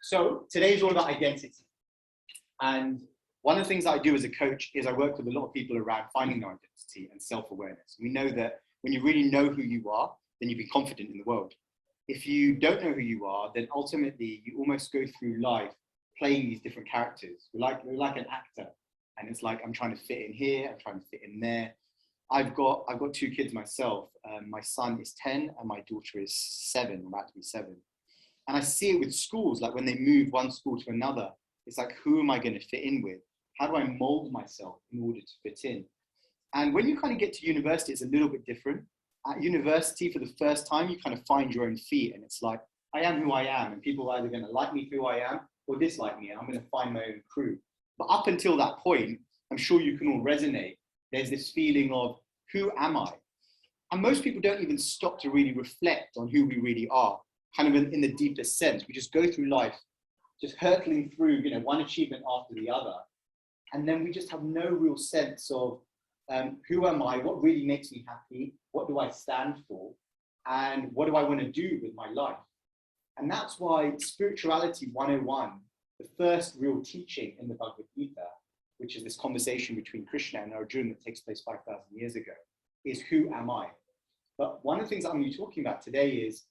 So today is all about identity. And one of the things I do as a coach is I work with a lot of people around finding their identity and self-awareness. We know that when you really know who you are, then you be confident in the world. If you don't know who you are, then ultimately you almost go through life playing these different characters. We're like an actor. And it's like, I'm trying to fit in here, I'm trying to fit in there. I've got 2 kids myself. My son is 10 and my daughter is 7, about to be 7. And I see it with schools, like when they move one school to another, it's like, who am I going to fit in with? How do I mold myself in order to fit in? And when you kind of get to university, it's a little bit different. At university, for the first time, you kind of find your own feet, and it's like, I am who I am, and people are either going to like me for who I am or dislike me, and I'm going to find my own crew. But up until that point, I'm sure you can all resonate. There's this feeling of, who am I? And most people don't even stop to really reflect on who we really are, kind of in the deepest sense. We just go through life, just hurtling through, one achievement after the other. And then we just have no real sense of who am I, what really makes me happy, what do I stand for, and what do I want to do with my life? And that's why Spirituality 101, the first real teaching in the Bhagavad Gita, which is this conversation between Krishna and Arjuna that takes place 5,000 years ago, is who am I? But one of the things I'm going to be talking about today is,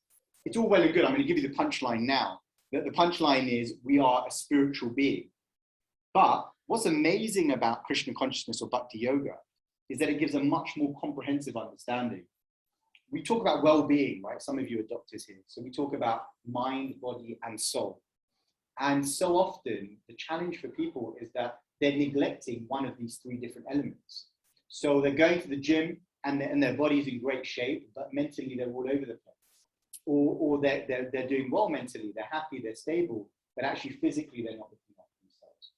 it's all well and good. I'm going to give you the punchline now. The punchline is, we are a spiritual being. But what's amazing about Krishna consciousness or Bhakti Yoga is that it gives a much more comprehensive understanding. We talk about well-being, right? Some of you are doctors here. So we talk about mind, body, and soul. And so often, the challenge for people is that they're neglecting one of these 3 different elements. So they're going to the gym and their body's in great shape, but mentally they're all over the place. Or they're doing well mentally, they're happy, they're stable, but actually physically they're not looking after themselves.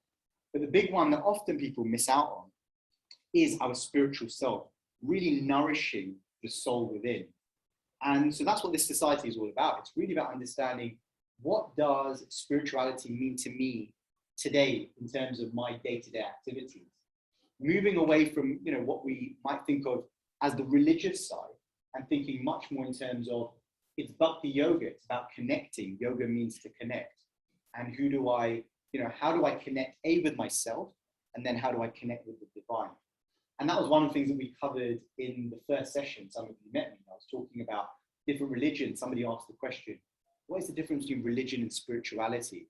But the big one that often people miss out on is our spiritual self, really nourishing the soul within. And so that's what this society is all about. It's really about understanding, what does spirituality mean to me today in terms of my day-to-day activities? Moving away from what we might think of as the religious side, and thinking much more in terms of, it's Bhakti Yoga, it's about connecting. Yoga means to connect. And how do I connect with myself, and then how do I connect with the divine? And that was one of the things that we covered in the first session. Some of you met me. I was talking about different religions. Somebody asked the question, what is the difference between religion and spirituality?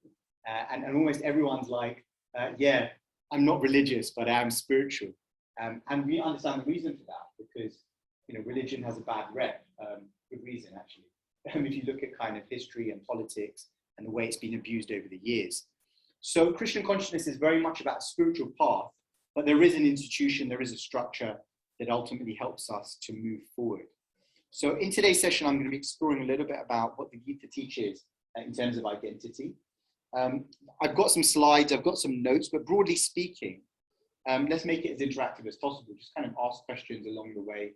And almost everyone's like, yeah, I'm not religious, but I am spiritual. And we understand the reason for that, because religion has a bad rep. Good reason, actually. If you look at kind of history and politics and the way it's been abused over the years. So Christian consciousness is very much about a spiritual path, but there is an institution, there is a structure that ultimately helps us to move forward. So in today's session, I'm going to be exploring a little bit about what the Gita teaches in terms of identity. I've got some slides, I've got some notes, but broadly speaking, let's make it as interactive as possible. Just kind of ask questions along the way.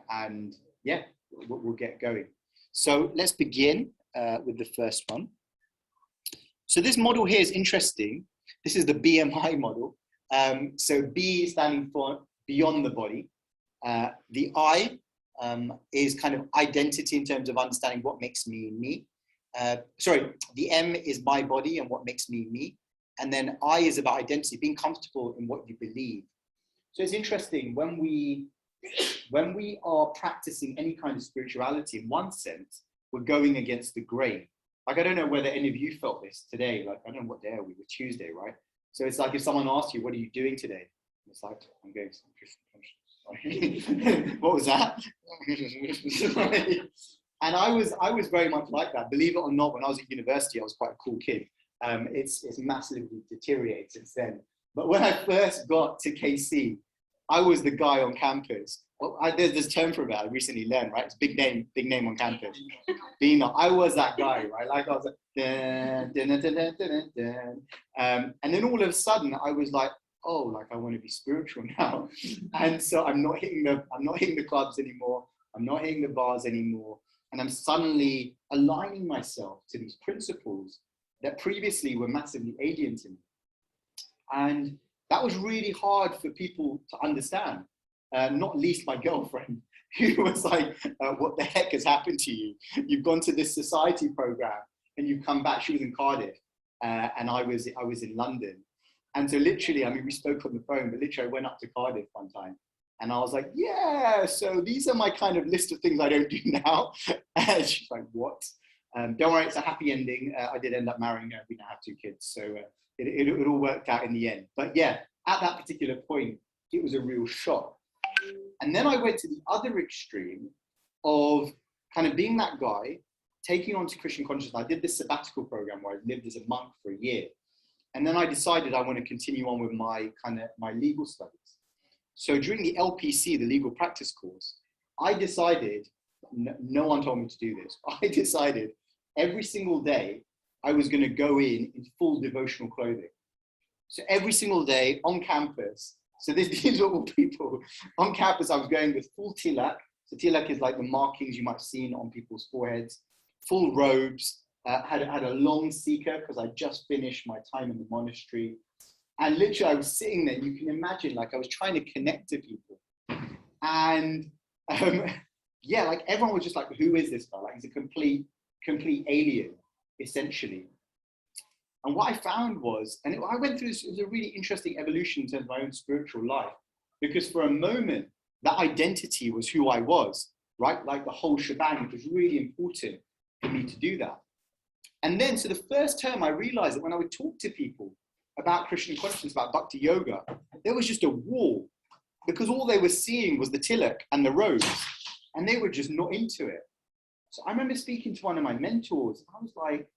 And yeah, we'll get going. So let's begin with the first one. So this model here is interesting. This is the BMI model. So B standing for beyond the body. The I is kind of identity in terms of understanding what makes me me. The M is my body and what makes me me. And then I is about identity, being comfortable in what you believe. So it's interesting, when we are practicing any kind of spirituality, in one sense, we're going against the grain. Like, I don't know whether any of you felt this today. Like, I don't know what day are we? We're Tuesday, right? So it's like if someone asks you, what are you doing today? It's like, I'm going to Christian consciousness. What was that? And I was very much like that. Believe it or not, when I was at university, I was quite a cool kid. It's massively deteriorated since then. But when I first got to KC, I was the guy on campus. Well, there's this term for it I recently learned, right? It's big name on campus. Beano. I was that guy, right? Like, I was like, dun, dun, dun, dun, dun, dun, dun. And then all of a sudden I was like, oh, like, I want to be spiritual now. And so I'm not hitting the clubs anymore. I'm not hitting the bars anymore. And I'm suddenly aligning myself to these principles that previously were massively alien to me. And that was really hard for people to understand, not least my girlfriend, who was like, what the heck has happened to you? You've gone to this society program and you come back. She was in Cardiff, and I was in London. And so literally, I mean, we spoke on the phone, but literally I went up to Cardiff one time and I was like, yeah, so these are my kind of list of things I don't do now. And she's like, what? Don't worry, it's a happy ending. I did end up marrying her. We now have 2 kids. So it all worked out in the end. But yeah, at that particular point, it was a real shock. And then I went to the other extreme of kind of being that guy, taking on to Christian consciousness. I did this sabbatical program where I lived as a monk for a year. And then I decided I want to continue on with my legal studies. So during the LPC, the legal practice course, I decided, no one told me to do this. I decided every single day I was going to go in full devotional clothing. So every single day on campus, so these are all people on campus, I was going with full tilak. So tilak is like the markings you might have seen on people's foreheads, full robes. Had a long seeker because I just finished my time in the monastery. And literally I was sitting there, you can imagine, like I was trying to connect to people. And yeah, like everyone was just like, who is this guy? Like he's a complete alien, essentially. And what I found was, and I went through this, it was a really interesting evolution in terms of my own spiritual life, because for a moment, that identity was who I was, right? Like the whole shebang, it was really important for me to do that. And then, so the first term I realized that when I would talk to people about Christian consciousness, about bhakti yoga, there was just a wall because all they were seeing was the tilak and the robes and they were just not into it. So I remember speaking to one of my mentors. I was like,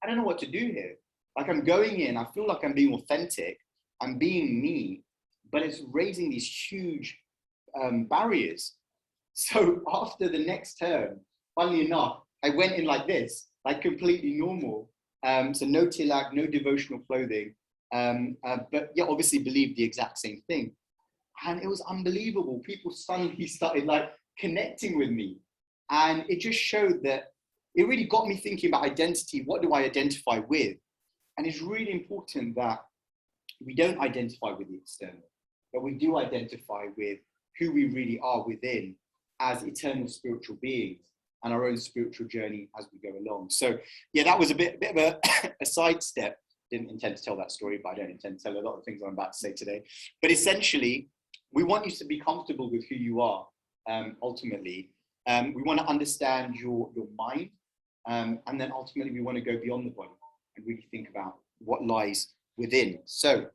I don't know what to do here. Like I'm going in, I feel like I'm being authentic, I'm being me, but it's raising these huge barriers. So after the next term, funnily enough, I went in like this, like completely normal. So no tilak, no devotional clothing, but yeah, obviously believed the exact same thing. And it was unbelievable. People suddenly started like connecting with me. And it just showed that it really got me thinking about identity. What do I identify with? And it's really important that we don't identify with the external, but we do identify with who we really are within as eternal spiritual beings and our own spiritual journey as we go along. So yeah, that was a bit of a sidestep. Didn't intend to tell that story, but I don't intend to tell a lot of things I'm about to say today. But essentially, we want you to be comfortable with who you are, ultimately. We want to understand your mind, and then ultimately we want to go beyond the body and really think about what lies within. So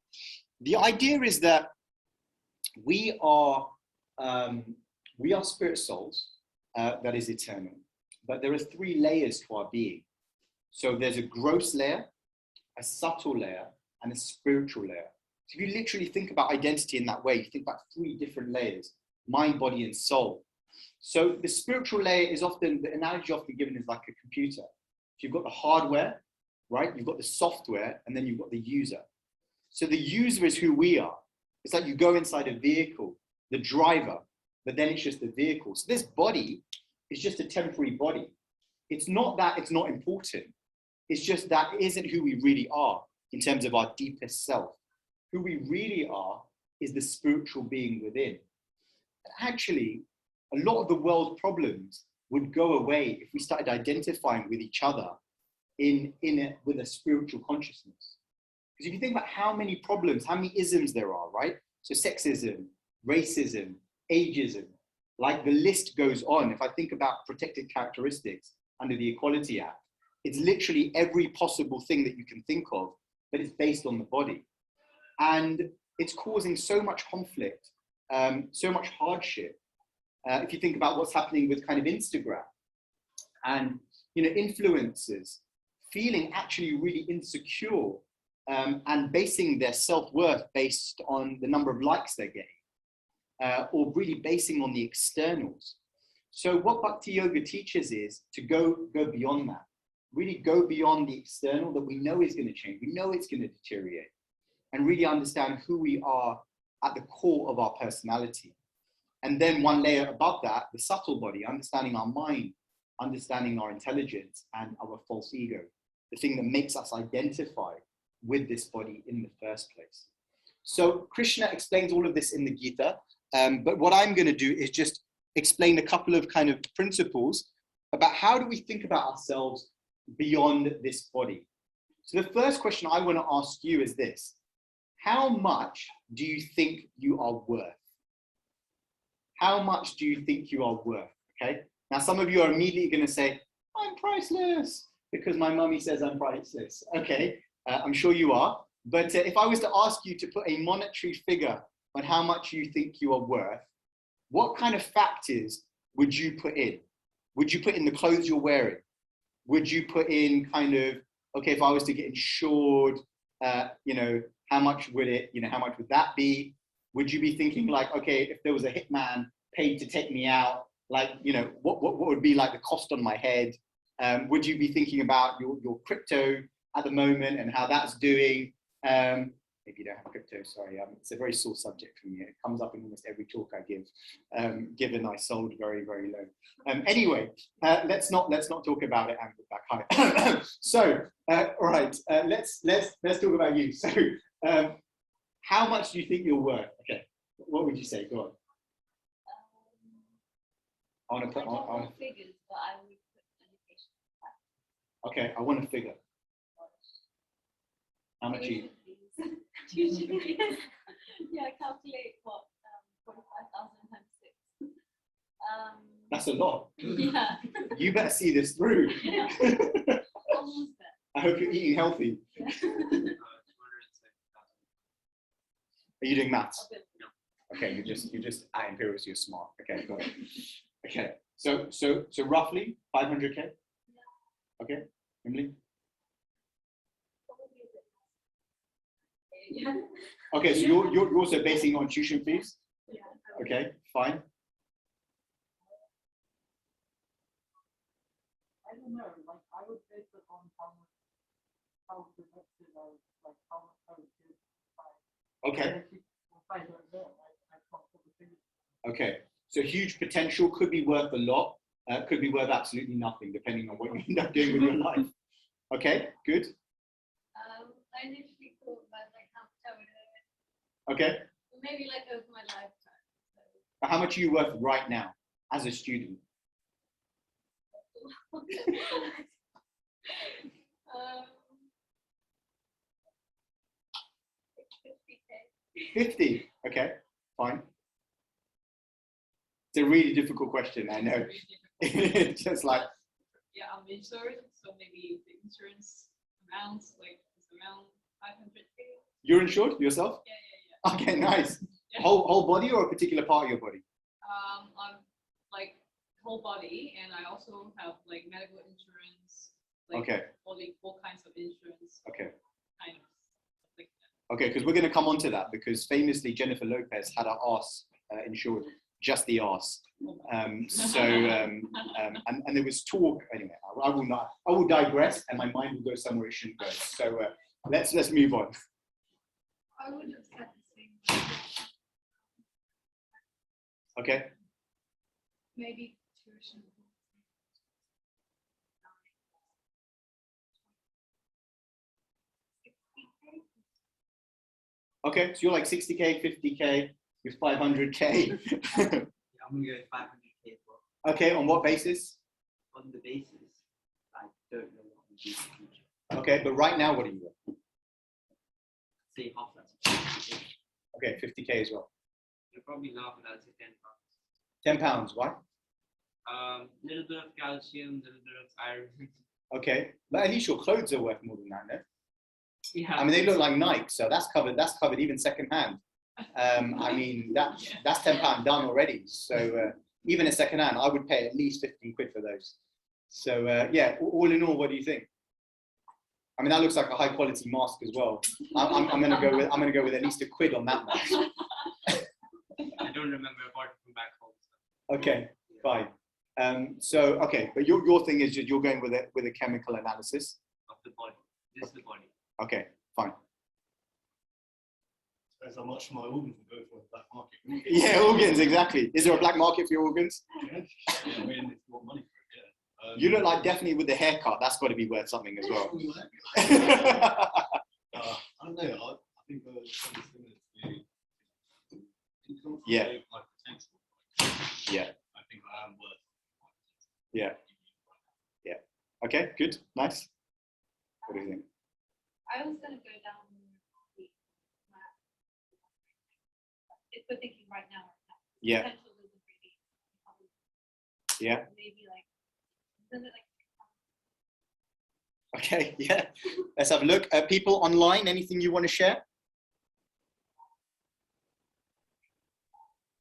the idea is that we are spirit souls that is eternal, but there are 3 layers to our being. So there's a gross layer, a subtle layer, and a spiritual layer. So if you literally think about identity in that way, you think about 3 different layers: mind, body, and soul. So the spiritual layer is often, the analogy often given is like a computer. So you've got the hardware, right? You've got the software, and then you've got the user. So the user is who we are. It's like you go inside a vehicle, the driver, but then it's just the vehicle. So this body is just a temporary body. It's not that it's not important. It's just that isn't who we really are in terms of our deepest self. Who we really are is the spiritual being within. Actually, a lot of the world's problems would go away if we started identifying with each other with a spiritual consciousness. Because if you think about how many problems, how many isms there are, right? So sexism, racism, ageism, like the list goes on. If I think about protected characteristics under the Equality Act, it's literally every possible thing that you can think of, but it's based on the body. And it's causing so much conflict, so much hardship. If you think about what's happening with kind of Instagram and, you know, influencers feeling actually really insecure and basing their self-worth based on the number of likes they're getting, or really basing on the externals. So what Bhakti Yoga teaches is to go beyond that, really go beyond the external that we know is going to change, we know it's going to deteriorate, and really understand who we are at the core of our personality. And then one layer above that, the subtle body, understanding our mind, understanding our intelligence and our false ego, the thing that makes us identify with this body in the first place. So Krishna explains all of this in the Gita, but what I'm going to do is just explain a couple of kind of principles about how do we think about ourselves beyond this body. So the first question I want to ask you is this: how much do you think you are worth? How much do you think you are worth? Okay. Now, some of you are immediately going to say, I'm priceless, because my mummy says I'm priceless. Okay, I'm sure you are. But if I was to ask you to put a monetary figure on how much you think you are worth, what kind of factors would you put in? Would you put in the clothes you're wearing? Would you put in kind of, okay, if I was to get insured, you know, how much would it, you know, how much would that be? Would you be thinking like, okay, if there was a hitman paid to take me out, like, you know, what would be like the cost on my head? Would you be thinking about your crypto at the moment and how that's doing? Maybe you don't have crypto, sorry. It's a very sore subject for me. It comes up in almost every talk I give, given I sold very, very low. Anyway, let's not talk about it and put back high. So, all right, let's talk about you. So, how much do you think you're worth? Okay, what would you say? Go on. I want to put on figures, but I would put education. Okay, I want a figure. How much you? Yeah, calculate what 45,000 times 6. That's a lot. Yeah. You better see this through. Yeah. Almost there. I hope you're eating healthy. Yeah. Are you doing maths? Okay, you're just at Imperial, so you're smart. Okay, got it. Okay, so roughly 500K. Yeah. Okay, Emily. Yeah. Okay, so you're also basing on tuition fees. Yeah. Okay, fine. I don't know. Like, I would base it on how productive like how good. Okay. If I don't know, I can't put the figures. Okay, so huge potential, could be worth a lot, could be worth absolutely nothing, depending on what you end up doing with your life. Okay, good. I initially thought about like how much I would earn. Okay. Maybe like over my lifetime. So. But how much are you worth right now as a student? 50K. 50. Okay, fine. It's a really difficult question, I know. Just like. Yeah, I'm insured, so maybe the insurance amounts like is around 500K. You're insured yourself? Yeah. Okay, nice. Yeah. Whole body or a particular part of your body? I'm like whole body, and I also have like medical insurance. Like Okay. all kinds of insurance. Okay. Kind of like that. Okay, because we're going to come on to that, because famously Jennifer Lopez had her arse insured, just the arse. And there was talk. Anyway, I will digress, and my mind will go somewhere it shouldn't go. So let's move on. I would have said the same. Okay. Maybe tuition. Okay, so you're like 60K, 50K, you're 500K. I'm gonna go 500K as well. Okay, on what basis? On the basis, I don't know what I'm doing in the future. Okay, but right now, what are you worth? Say half that. Okay, 50K as well. You'll probably laugh at that. Say £10. £10, why? Little bit of calcium, little bit of iron. Okay, but at least your clothes are worth more than that, no? Yeah. I mean, they look like Nike, so that's covered even secondhand. I mean, that's £10 done already. So even a secondhand, I would pay at least 15 quid for those. So yeah, all in all, what do you think? I mean, that looks like a high quality mask as well. I'm gonna go with at least a quid on that mask. I don't remember apart from back home. So. Okay, fine. So okay, but your thing is you're going with a chemical analysis Of the body. This is the body. Okay, fine. Depends how much my organs will go for the black market. Yeah, organs, exactly. Is there a black market for your organs? Yeah, I mean, if you want money for it, yeah. You look like definitely with the haircut, that's got to be worth something as well. I don't know. I think the thing is Yeah. my potential. Yeah. I think I am worth. Yeah. Yeah. Okay, good, nice. I was gonna go down the map. If we're thinking right now, Yeah. potential isn't really, Yeah. maybe like, isn't it like, Okay. Yeah. Let's have a look. People online, anything you want to share?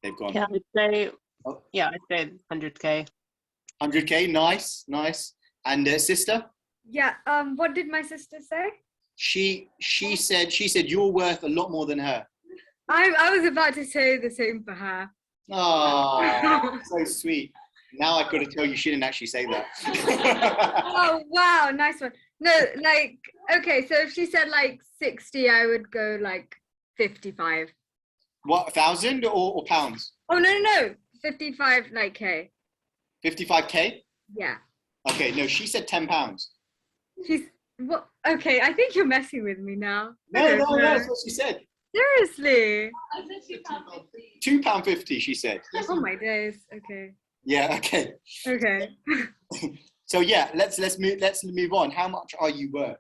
They've gone. Yeah, I'd say, Oh. yeah, I'd say 100K. 100K. Nice. Nice. And sister? Yeah. What did my sister say? She said you're worth a lot more than her. I was about to say the same for her. Oh, so sweet. Now I've got to tell you she didn't actually say that. Oh wow, nice one. No, like okay, so if she said like 60, I would go like 55. What, 1,000 or pounds? Oh no, 55 like K. 55K? Yeah. Okay, no, she said £10. She's what? Okay, I think you're messing with me now. I No, don't no, know. that's what she said. Seriously? I said £2.50. £2.50, she said. Oh my days. Okay. Yeah, okay. Okay. So yeah, let's move on. How much are you worth?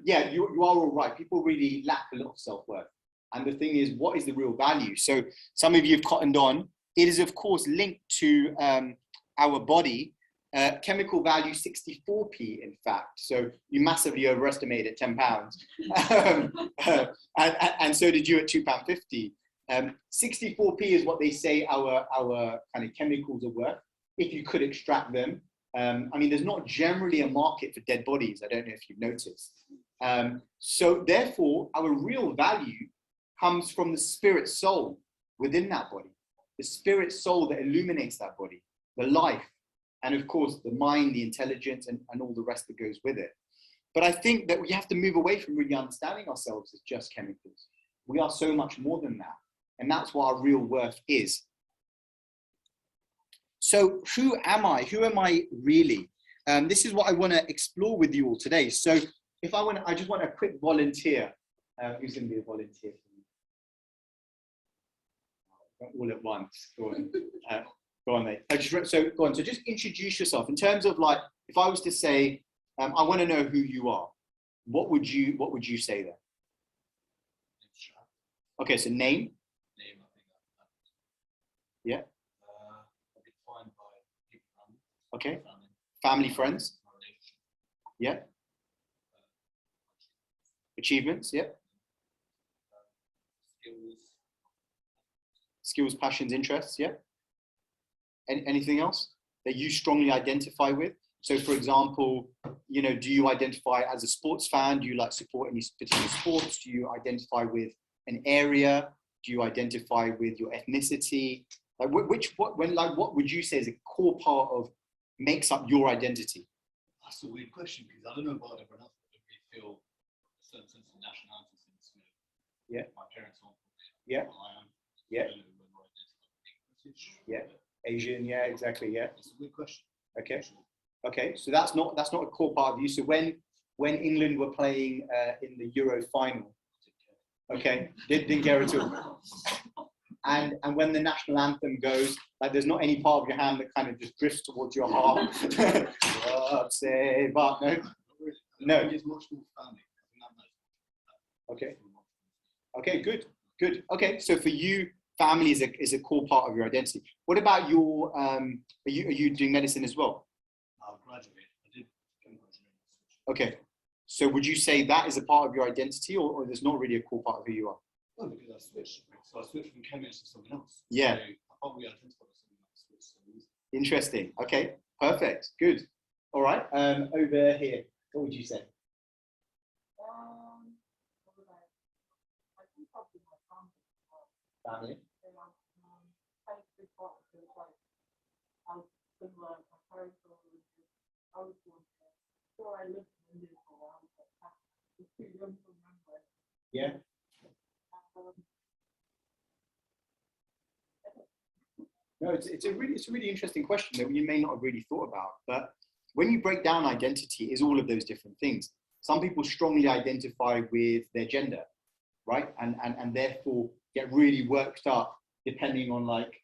Yeah, you are all right. People really lack a lot of self-worth. And the thing is, what is the real value? So some of you have cottoned on. It is of course linked to our body. Chemical value 64p, in fact. So you massively overestimated at £10. And so did you at £2.50. 64p is what they say our kind of chemicals are worth if you could extract them. I mean, there's not generally a market for dead bodies. I don't know if you've noticed. So therefore, our real value comes from the spirit soul within that body, the spirit soul that illuminates that body, the life, and of course, the mind, the intelligence, and all the rest that goes with it. But I think that we have to move away from really understanding ourselves as just chemicals. We are so much more than that. And that's what our real worth is. So who am I? Who am I really? This is what I want to explore with you all today. So if I just want a quick volunteer. Who's going to be a volunteer for me? All at once. Go on. Go on, mate. So go on. So just introduce yourself in terms of like, if I was to say, I want to know who you are. What would you say there? Okay, so name. Yeah. Defined by people around me, Okay. family, Family, friends. my relationship, Yeah. Achievements. Yeah. skills, Skills, passions, interests. Yeah. Anything else that you strongly identify with? So, for example, you know, do you identify as a sports fan? Do you like support any particular sports? Do you identify with an area? Do you identify with your ethnicity? Like, what would you say is a core part of makes up your identity? That's a weird question because I don't know about everyone else, but I really feel a certain sense of nationality since Yeah. my parents aren't from Yeah. where I am. Yeah. I don't know whether I identify with British. Yeah. Asian, yeah, exactly, yeah. It's a weird question. Okay. Okay, so that's not a core part of you. So when England were playing in the Euro final, okay, didn't care at all. And when the national anthem goes, like there's not any part of your hand that kind of just drifts towards your heart. God save us. No. No. It's much more family. Okay. Okay, good. Okay, so for you, family is a core part of your identity. What about your are you doing medicine as well? I'll graduate. I did chemical engineering. Okay, so would you say that is a part of your identity, or there's not really a core part of who you are? No, because I switched. So I switched from chemist to something else. Yeah. So I probably identify with something else. So Interesting. Okay, perfect. Good. All right. Over here, what would you say? What would I think probably my family as well. Family. Quite a big part of it, like, I was similar, my parents were religious, I was born here. Before I lived in India for a while, but I was too young to remember it. Yeah. No, it's a really interesting question that you may not have really thought about. But when you break down identity, is all of those different things. Some people strongly identify with their gender, right? And therefore get really worked up depending on like,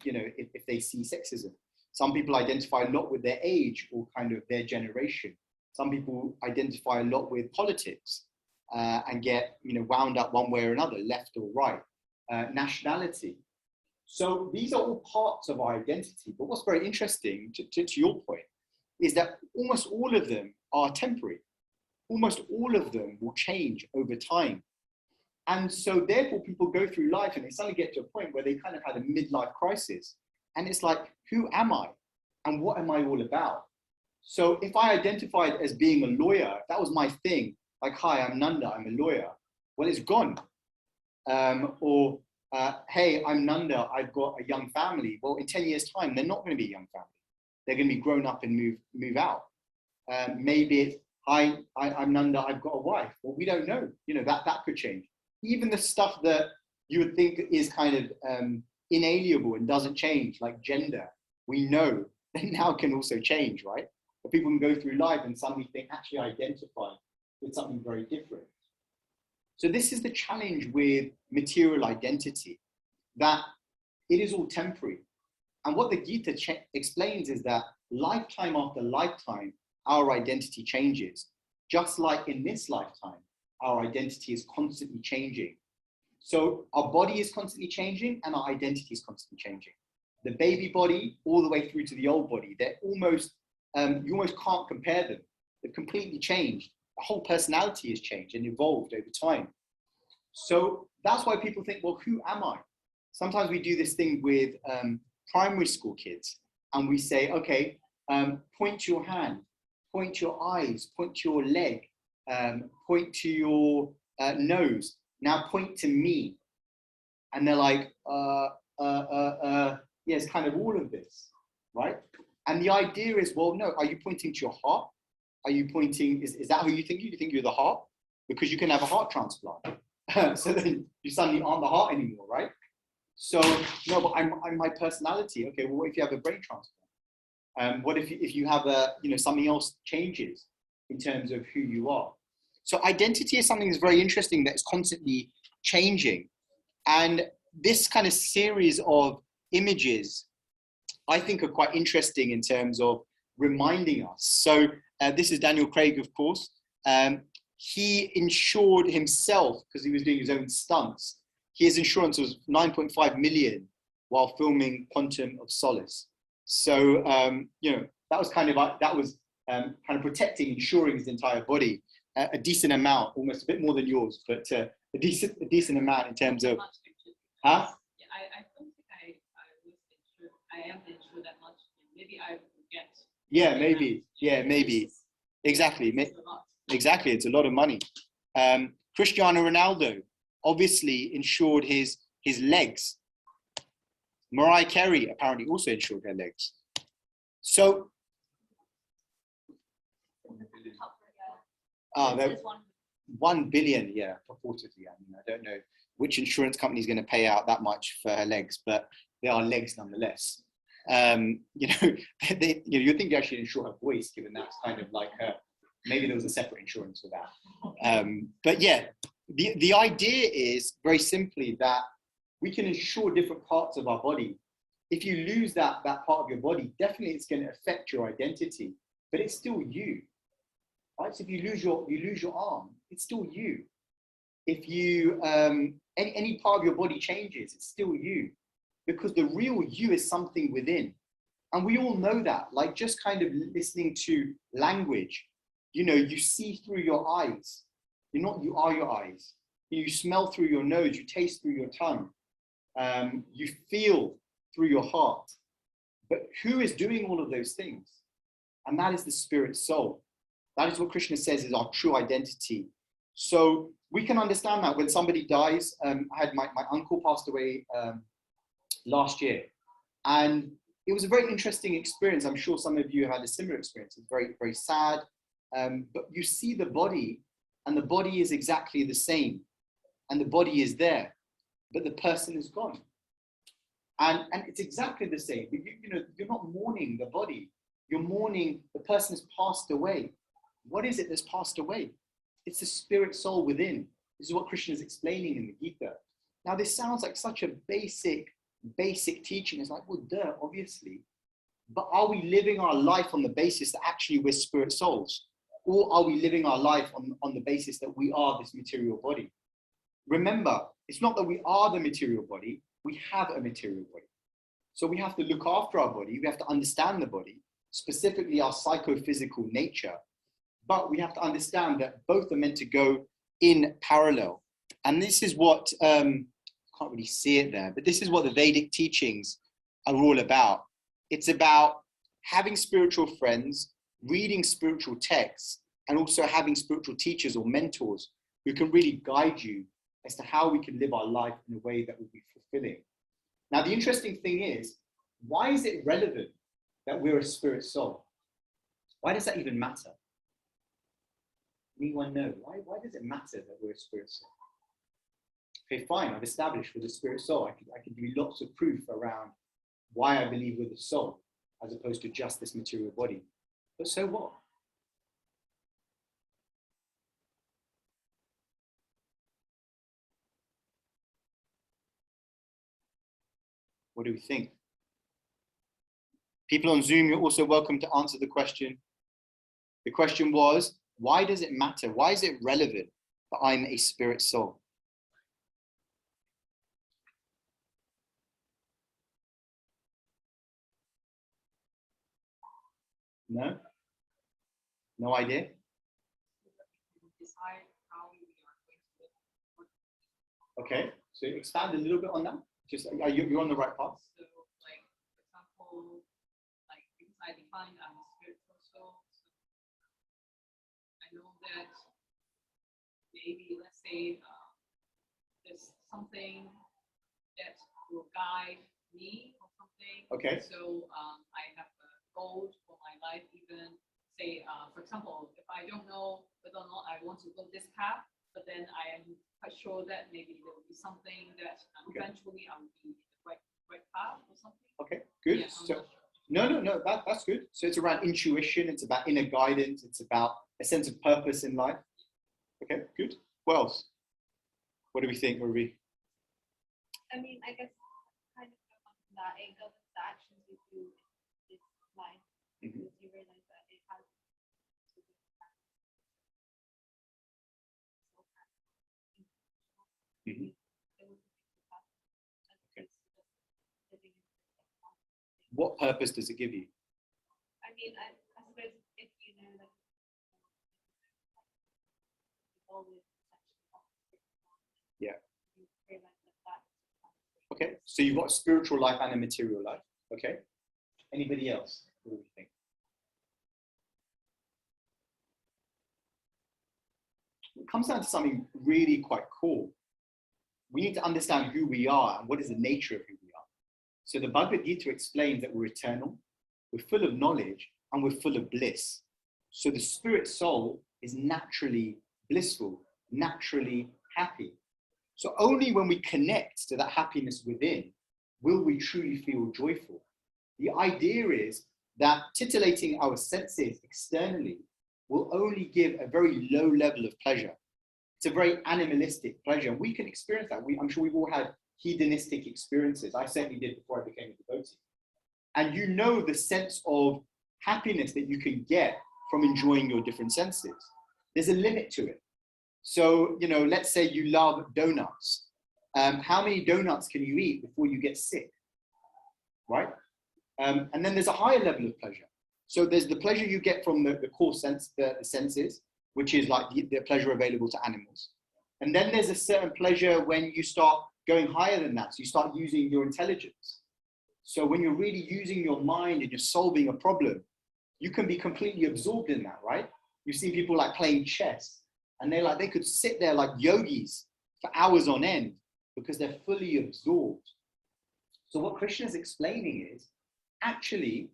you know, if they see sexism. Some people identify a lot with their age or kind of their generation. Some people identify a lot with politics. and get, wound up one way or another, left or right. Nationality. So these are all parts of our identity. But what's very interesting, to your point, is that almost all of them are temporary. Almost all of them will change over time. And so therefore people go through life and they suddenly get to a point where they kind of had a midlife crisis. And it's like, who am I? And what am I all about? So if I identified as being a lawyer, that was my thing, like, hi, I'm Nanda, I'm a lawyer. Well, it's gone. Hey, I'm Nanda, I've got a young family. Well, in 10 years' time, they're not going to be a young family. They're going to be grown up and move out. Maybe it's, hi, I'm Nanda, I've got a wife. Well, we don't know. That could change. Even the stuff that you would think is kind of inalienable and doesn't change, like gender, we know that now can also change, right? But people can go through life and suddenly think, actually identify with something very different. So this is the challenge with material identity, that it is all temporary. And what the Gita explains is that lifetime after lifetime, our identity changes. Just like in this lifetime, our identity is constantly changing. So our body is constantly changing and our identity is constantly changing. The baby body all the way through to the old body, they're almost, you almost can't compare them. They've completely changed. The whole personality has changed and evolved over time. So that's why people think, well, who am I? Sometimes we do this thing with primary school kids and we say, okay, point to your hand, point to your eyes, point to your leg, point to your nose. Now point to me. And they're like, yes, kind of all of this, right? And the idea is, well, no, are you pointing to your heart? Are you pointing, is that who you think you think you're the heart? Because you can have a heart transplant. So then you suddenly aren't the heart anymore, right? So, no, but I'm my personality. Okay, well, what if you have a brain transplant? What if you have something else changes in terms of who you are? So identity is something that's very interesting, that's constantly changing. And this kind of series of images, I think, are quite interesting in terms of reminding us. So this is Daniel Craig, of course. He insured himself because he was doing his own stunts. His insurance was 9.5 million while filming Quantum of Solace. So, that was kind of protecting, insuring his entire body, a decent amount, almost a bit more than yours, but a decent amount in terms of, huh? Yeah, I don't think I was insured. I am insured that much. Maybe I forget. Yeah, maybe. Yeah, maybe. Exactly. Exactly. It's a lot of money. Cristiano Ronaldo obviously insured his legs. Mariah Carey apparently also insured her legs. So, It says 1 billion, yeah, purportedly. I mean, I don't know which insurance company is going to pay out that much for her legs, but they are legs nonetheless. You'd think they actually insure her voice, given that's kind of like her. Maybe there was a separate insurance for that. But yeah, the idea is very simply that we can insure different parts of our body. If you lose that part of your body, definitely it's going to affect your identity, but it's still you. Right? So if you lose your arm, it's still you. If you any part of your body changes, it's still you, because the real you is something within, and we all know that. Like just kind of listening to language, you see through your eyes. You are your eyes. You smell through your nose. You taste through your tongue. You feel through your heart. But who is doing all of those things? And that is the spirit soul. That is what Krishna says is our true identity. So we can understand that when somebody dies. I had my uncle passed away last year, and it was a very interesting experience. I'm sure some of you had a similar experience. It's very, very sad, but you see the body, and the body is exactly the same, and the body is there, but the person is gone. And it's exactly the same. You're not mourning the body. You're mourning the person has passed away. What is it that's passed away? It's the spirit soul within. This is what Krishna is explaining in the Gita. Now, this sounds like such a basic teaching. It's like, well, duh, obviously. But are we living our life on the basis that actually we're spirit souls? Or are we living our life on the basis that we are this material body? Remember, it's not that we are the material body, we have a material body. So we have to look after our body, we have to understand the body, specifically our psychophysical nature. But we have to understand that both are meant to go in parallel. And this is what, can't really see it there, but this is what the Vedic teachings are all about. It's about having spiritual friends, reading spiritual texts, and also having spiritual teachers or mentors who can really guide you as to how we can live our life in a way that will be fulfilling. Now, the interesting thing is, why is it relevant that we're a spirit soul? Why does that even matter? Anyone know? Why does it matter that we're a spirit soul? Okay, fine, I've established we're the spirit soul. I can give you lots of proof around why I believe we're the soul, as opposed to just this material body. But so what? What do we think? People on Zoom, you're also welcome to answer the question. The question was, why does it matter? Why is it relevant that I'm a spirit soul? No? No idea? Decide how we are going to live. Okay, so expand a little bit on that. Just, you're on the right path. So, like, for example, like, because I defined I'm a spiritual soul, so I know that maybe, let's say, there's something that will guide me or something. Okay. So I have a goal for my life, even say, for example, if I don't know whether or not I want to go this path, but then I am quite sure that maybe there will be something that eventually I will be in the right path or something. Okay, good. Yeah, So, no, that's good. So it's around intuition, it's about inner guidance, it's about a sense of purpose in life. Okay, good. What else? What do we think, Ruby? I mean, I guess kind of that it governs the actions you do in this life, because you realize that it has to do with that. Mhm. Okay. What purpose does it give you? I mean, I suppose if you know that always Yeah. you realize that. Okay, so you've got a spiritual life and a material life. Okay. Anybody else? What do we think? It comes down to something really quite cool. We need to understand who we are and what is the nature of who we are. So the Bhagavad Gita explains that we're eternal, we're full of knowledge, and we're full of bliss. So the spirit soul is naturally blissful, naturally happy. So only when we connect to that happiness within will we truly feel joyful. The idea is that titillating our senses externally will only give a very low level of pleasure. It's a very animalistic pleasure, and we can experience that. I'm sure we've all had hedonistic experiences. I certainly did before I became a devotee. And you know the sense of happiness that you can get from enjoying your different senses. There's a limit to it. So, let's say you love donuts. How many donuts can you eat before you get sick? Right? And then there's a higher level of pleasure. So there's the pleasure you get from the core sense, the senses, which is like the pleasure available to animals. And then there's a certain pleasure when you start going higher than that. So you start using your intelligence. So when you're really using your mind and you're solving a problem, you can be completely absorbed in that, right? You've seen people like playing chess, and they could sit there like yogis for hours on end because they're fully absorbed. So what Krishna is explaining is, actually,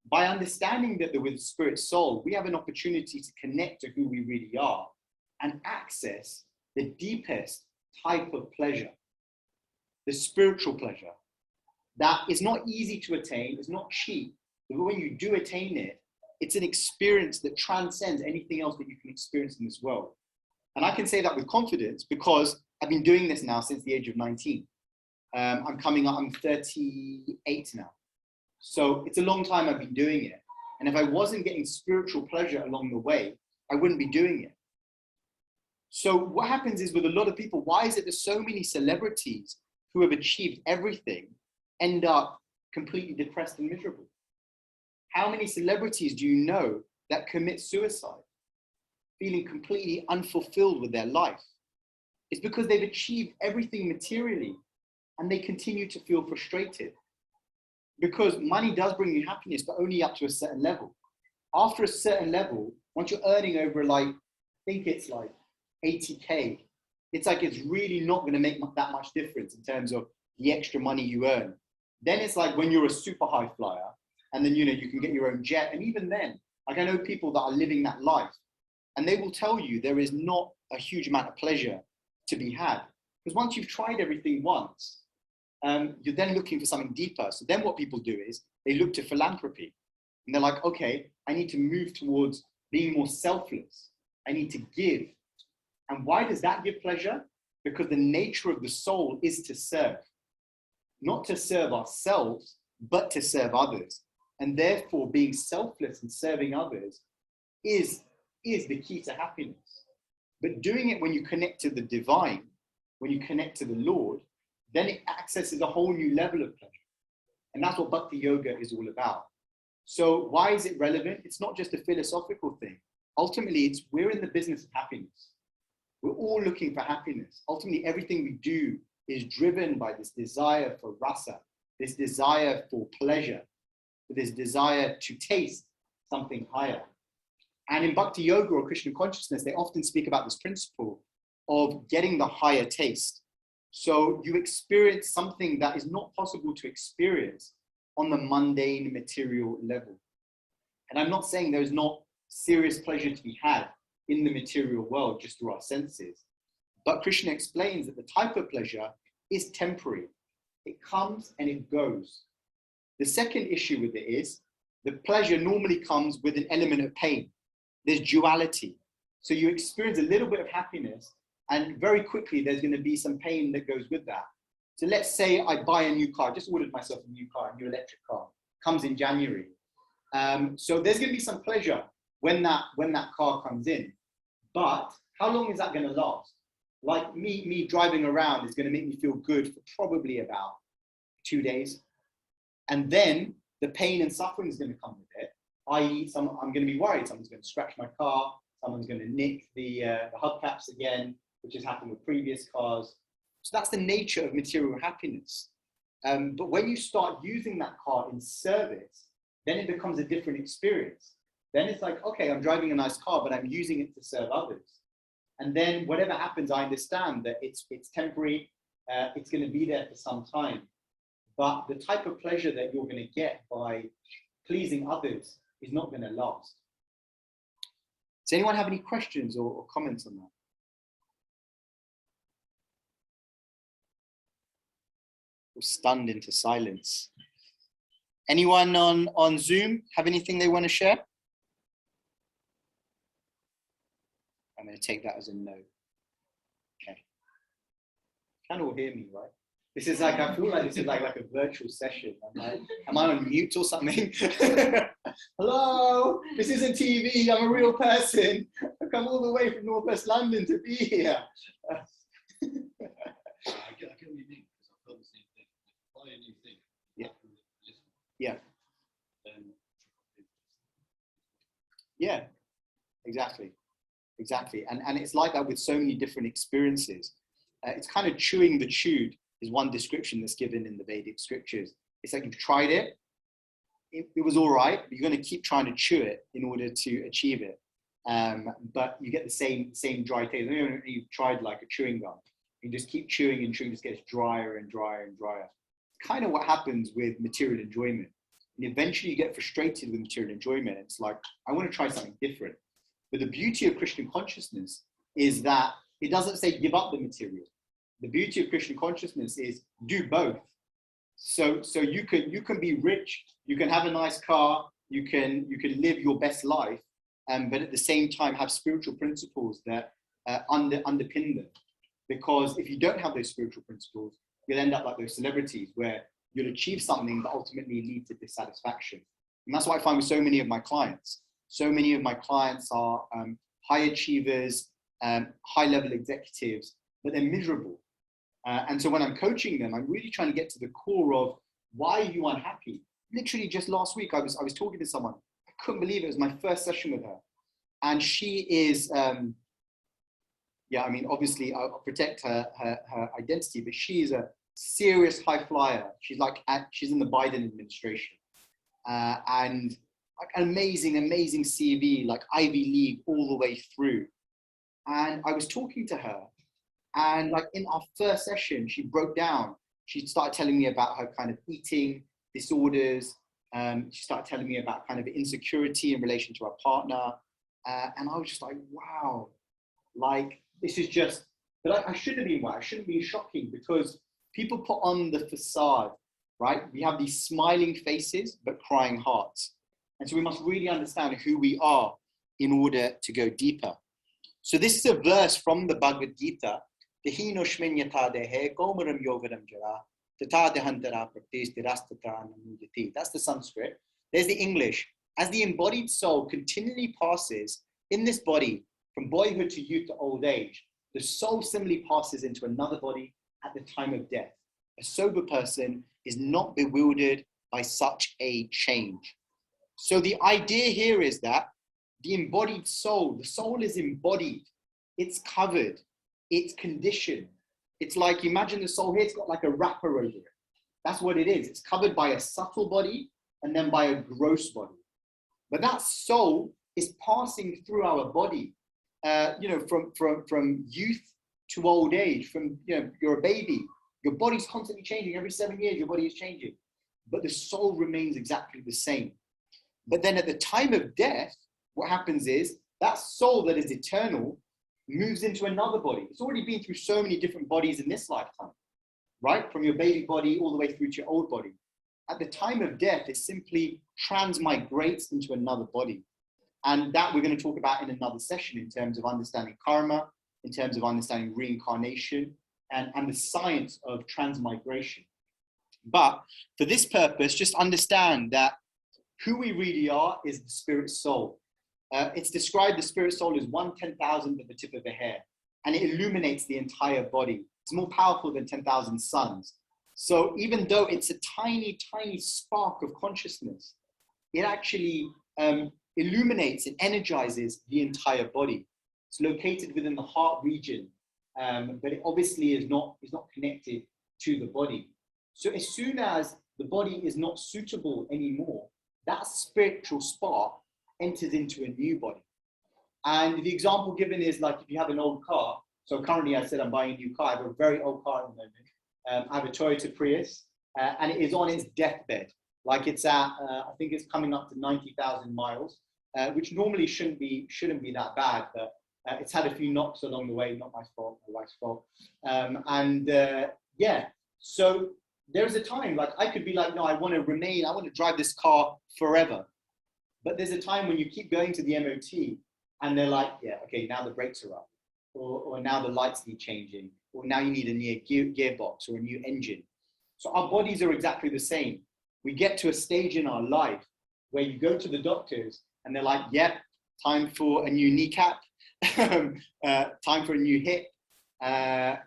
by understanding that we're the spirit soul, we have an opportunity to connect to who we really are and access the deepest type of pleasure, the spiritual pleasure. That is not easy to attain, it's not cheap, but when you do attain it, it's an experience that transcends anything else that you can experience in this world. And I can say that with confidence because I've been doing this now since the age of 19. I'm 38 now. So it's a long time I've been doing it. And if I wasn't getting spiritual pleasure along the way, I wouldn't be doing it. So what happens is with a lot of people, why is it that so many celebrities who have achieved everything end up completely depressed and miserable? How many celebrities do you know that commit suicide, feeling completely unfulfilled with their life? It's because they've achieved everything materially and they continue to feel frustrated. Because money does bring you happiness, but only up to a certain level. After a certain level, once you're earning over like, I think it's like 80K, it's like it's really not going to make that much difference in terms of the extra money you earn. Then it's like when you're a super high flyer, and then you know you can get your own jet, and even then, like I know people that are living that life, and they will tell you there is not a huge amount of pleasure to be had, because once you've tried everything once, you're then looking for something deeper. So then what people do is they look to philanthropy, and they're like, okay, I need to move towards being more selfless. I need to give. And why does that give pleasure? Because the nature of the soul is to serve, not to serve ourselves, but to serve others. And therefore being selfless and serving others is the key to happiness. But doing it when you connect to the divine, when you connect to the Lord, then it accesses a whole new level of pleasure. And that's what Bhakti Yoga is all about. So why is it relevant? It's not just a philosophical thing. Ultimately, we're in the business of happiness. We're all looking for happiness. Ultimately, everything we do is driven by this desire for rasa, this desire for pleasure, this desire to taste something higher. And in Bhakti Yoga or Krishna consciousness, they often speak about this principle of getting the higher taste. So you experience something that is not possible to experience on the mundane material level. And I'm not saying there's not serious pleasure to be had in the material world just through our senses. But Krishna explains that the type of pleasure is temporary. It comes and it goes. The second issue with it is the pleasure normally comes with an element of pain. There's duality. So you experience a little bit of happiness and very quickly there's going to be some pain that goes with that. So let's say I buy a new car, just ordered myself a new car, a new electric car, comes in January. So there's going to be some pleasure when that car comes in. But how long is that going to last? Like me driving around is going to make me feel good for probably about 2 days. And then the pain and suffering is going to come with it. i.e. I'm going to be worried someone's going to scratch my car, someone's going to nick the hubcaps again, which has happened with previous cars. So that's the nature of material happiness. But when you start using that car in service, then it becomes a different experience. Then it's like, okay, I'm driving a nice car, but I'm using it to serve others. And then whatever happens, I understand that it's temporary, it's going to be there for some time. But the type of pleasure that you're going to get by pleasing others is not going to last. Does anyone have any questions or comments on that? We're stunned into silence. Anyone on Zoom have anything they want to share? I'm going to take that as a no. Okay. You can all hear me, right? This is like, I feel like this is like a virtual session. I'm like, am I on mute or something? Hello, this isn't TV, I'm a real person. I've come all the way from Northwest London to be here. I get what you mean, because I've done the same thing. Buy a new thing. Yeah. Yeah. Yeah, exactly. Exactly. And it's like that with so many different experiences. It's kind of chewing the chewed is one description that's given in the Vedic scriptures. It's like you've tried it, it was all right, but you're going to keep trying to chew it in order to achieve it. But you get the same dry taste. You've tried like a chewing gum. You just keep chewing and chewing, it just gets drier and drier and drier. It's kind of what happens with material enjoyment. And eventually you get frustrated with material enjoyment. It's like, I want to try something different. But the beauty of Christian consciousness is that it doesn't say give up the material. The beauty of Christian consciousness is do both. So you can be rich, you can have a nice car, you can live your best life, but at the same time have spiritual principles that underpin them. Because if you don't have those spiritual principles, you'll end up like those celebrities where you'll achieve something that ultimately lead to dissatisfaction. And that's what I find with so many of my clients. So many of my clients are high achievers, high level executives, but they're miserable. And so when I'm coaching them, I'm really trying to get to the core of why are you unhappy? Literally just last week, I was talking to someone. I couldn't believe it. It was my first session with her. And she is, yeah, I mean, obviously I'll protect her identity, but she is a serious high flyer. She's in the Biden administration. And like an amazing CV, like Ivy League all the way through. And I was talking to her, and like in our first session, she broke down. She started telling me about her kind of eating disorders. She started telling me about kind of insecurity in relation to her partner. And I was just like, wow, like this is just, but I shouldn't have been wow. I shouldn't be shocking, because people put on the facade, right? We have these smiling faces, but crying hearts. And so we must really understand who we are in order to go deeper. So this is a verse from the Bhagavad Gita. That's the Sanskrit. There's the English. As the embodied soul continually passes in this body from boyhood to youth to old age, the soul similarly passes into another body at the time of death. A sober person is not bewildered by such a change. So the idea here is that the embodied soul, the soul is embodied, it's covered, it's conditioned. It's like, imagine the soul here, it's got like a wrapper over it. That's what it is. It's covered by a subtle body and then by a gross body. But that soul is passing through our body, from youth to old age, you're a baby. Your body's constantly changing. Every 7 years, your body is changing. But the soul remains exactly the same. But then at the time of death, what happens is that soul that is eternal moves into another body. It's already been through so many different bodies in this lifetime, right? From your baby body all the way through to your old body. At the time of death, it simply transmigrates into another body. And that we're going to talk about in another session in terms of understanding karma, in terms of understanding reincarnation, and the science of transmigration. But for this purpose, just understand that who we really are is the spirit soul. It's described, the spirit soul is 1/10,000th of the tip of a hair, and it illuminates the entire body. It's more powerful than 10,000 suns. So even though it's a tiny spark of consciousness, it actually illuminates and energizes the entire body. It's located within the heart region, but it obviously is not connected to the body. So as soon as the body is not suitable anymore, that spiritual spark enters into a new body. And the example given is like if you have an old car. So currently I said I'm buying a new car. I have a very old car at the moment. I have a Toyota Prius, and it is on its deathbed. Like it's at, I think it's coming up to 90,000 miles, which normally shouldn't be that bad, but it's had a few knocks along the way. Not my fault, my wife's fault. Yeah. So there's a time like I could be like, no, I want to drive this car forever. But there's a time when you keep going to the MOT and they're like, yeah, okay, now the brakes are up, or now the lights need changing, or now you need a new gearbox or a new engine. So our bodies are exactly the same. We get to a stage in our life where you go to the doctors and they're like, yep, time for a new kneecap, time for a new hip.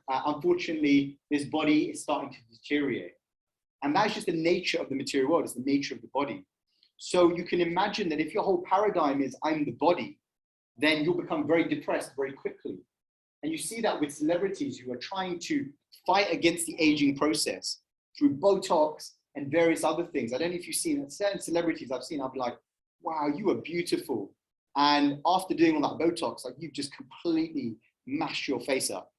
Unfortunately, this body is starting to deteriorate. And that's just the nature of the material world. It's the nature of the body. So you can imagine that if your whole paradigm is I'm the body, then you'll become very depressed very quickly. And you see that with celebrities who are trying to fight against the aging process through Botox and various other things. I don't know if you've seen certain celebrities I've seen, I'll be like, wow, you are beautiful. And after doing all that Botox, like you've just completely mashed your face up.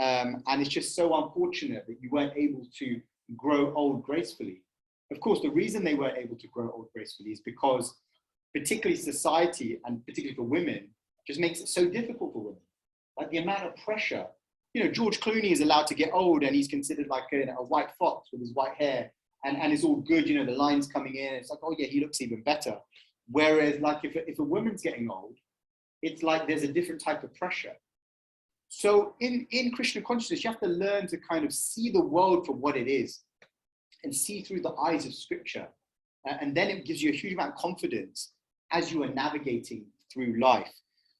And it's just so unfortunate that you weren't able to grow old gracefully. Of course, the reason they weren't able to grow old gracefully is because particularly society, and particularly for women, just makes it so difficult for women. Like the amount of pressure. George Clooney is allowed to get old and he's considered like a white fox with his white hair, and it's all good, the lines coming in. It's like, oh yeah, he looks even better. Whereas like if a woman's getting old, it's like there's a different type of pressure. So in Krishna consciousness, you have to learn to kind of see the world for what it is and see through the eyes of scripture. And then it gives you a huge amount of confidence as you are navigating through life.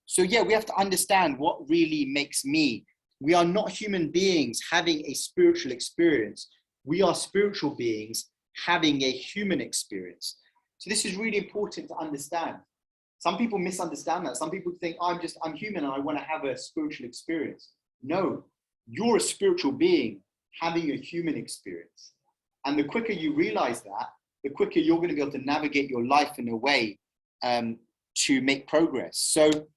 So yeah, we have to understand what really makes me. We are not human beings having a spiritual experience. We are spiritual beings having a human experience. So this is really important to understand. Some people misunderstand that. Some people think, I'm human and I want to have a spiritual experience. No, you're a spiritual being having a human experience. And the quicker you realize that, the quicker you're going to be able to navigate your life in a way to make progress. So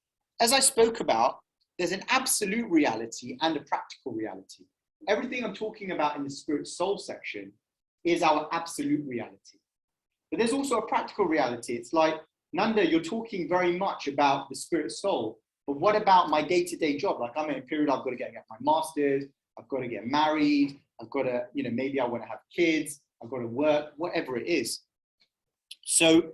as I spoke about, there's an absolute reality and a practical reality. Everything I'm talking about in the spirit soul section is our absolute reality. But there's also a practical reality. It's like, Nanda, you're talking very much about the spirit soul, but what about my day-to-day job? Like I'm in a period, I've got to get my master's, I've got to get married, I've got to, maybe I want to have kids, I've got to work, whatever it is. So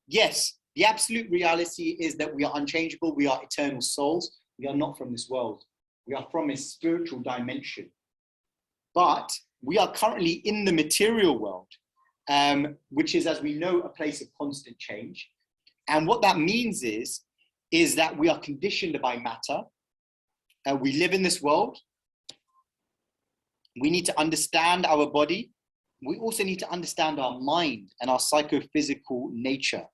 yes, the absolute reality is that we are unchangeable, we are eternal souls, we are not from this world, we are from a spiritual dimension. But we are currently in the material world, which is, as we know, a place of constant change. And what that means is that we are conditioned by matter. We live in this world. We need to understand our body. We also need to understand our mind and our psychophysical nature.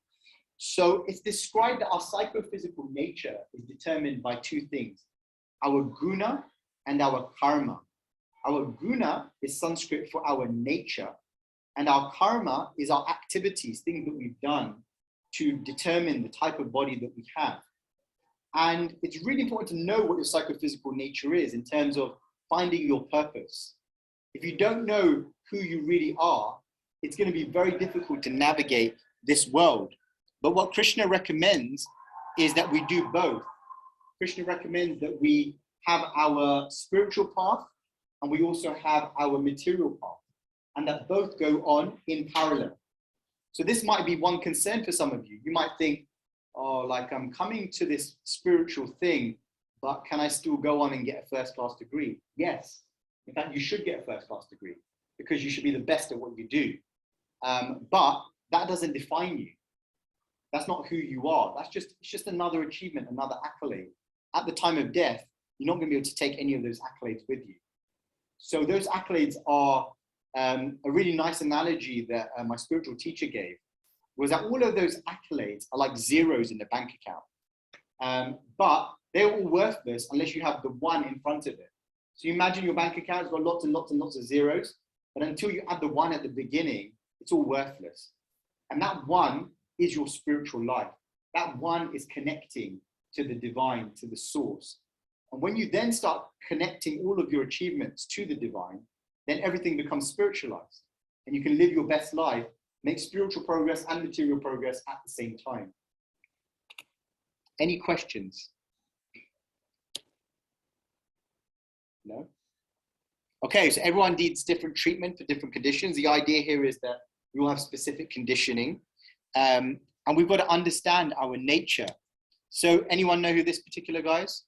So it's described that our psychophysical nature is determined by two things, our guna and our karma. Our guna is Sanskrit for our nature, and our karma is our activities, things that we've done to determine the type of body that we have. And it's really important to know what your psychophysical nature is in terms of finding your purpose. If you don't know who you really are, it's going to be very difficult to navigate this world. But what Krishna recommends is that we do both. Krishna recommends that we have our spiritual path and we also have our material path, and that both go on in parallel. So this might be one concern for some of you. You might think, oh, like I'm coming to this spiritual thing, but can I still go on and get a first-class degree? Yes. In fact, you should get a first-class degree because you should be the best at what you do. But that doesn't define you. That's not who you are. It's just another achievement, another accolade. At the time of death, you're not going to be able to take any of those accolades with you. So those accolades are a really nice analogy that my spiritual teacher gave, was that all of those accolades are like zeros in the bank account. But they're all worthless unless you have the one in front of it. So you imagine your bank account has got lots and lots and lots of zeros, but until you add the one at the beginning, it's all worthless. And that one is your spiritual life. That one is connecting to the divine, to the source. And when you then start connecting all of your achievements to the divine, then everything becomes spiritualized. And you can live your best life, make spiritual progress and material progress at the same time. Any questions? No? Okay, so everyone needs different treatment for different conditions. The idea here is that we all have specific conditioning, and we've got to understand our nature. So anyone know who this particular guy is?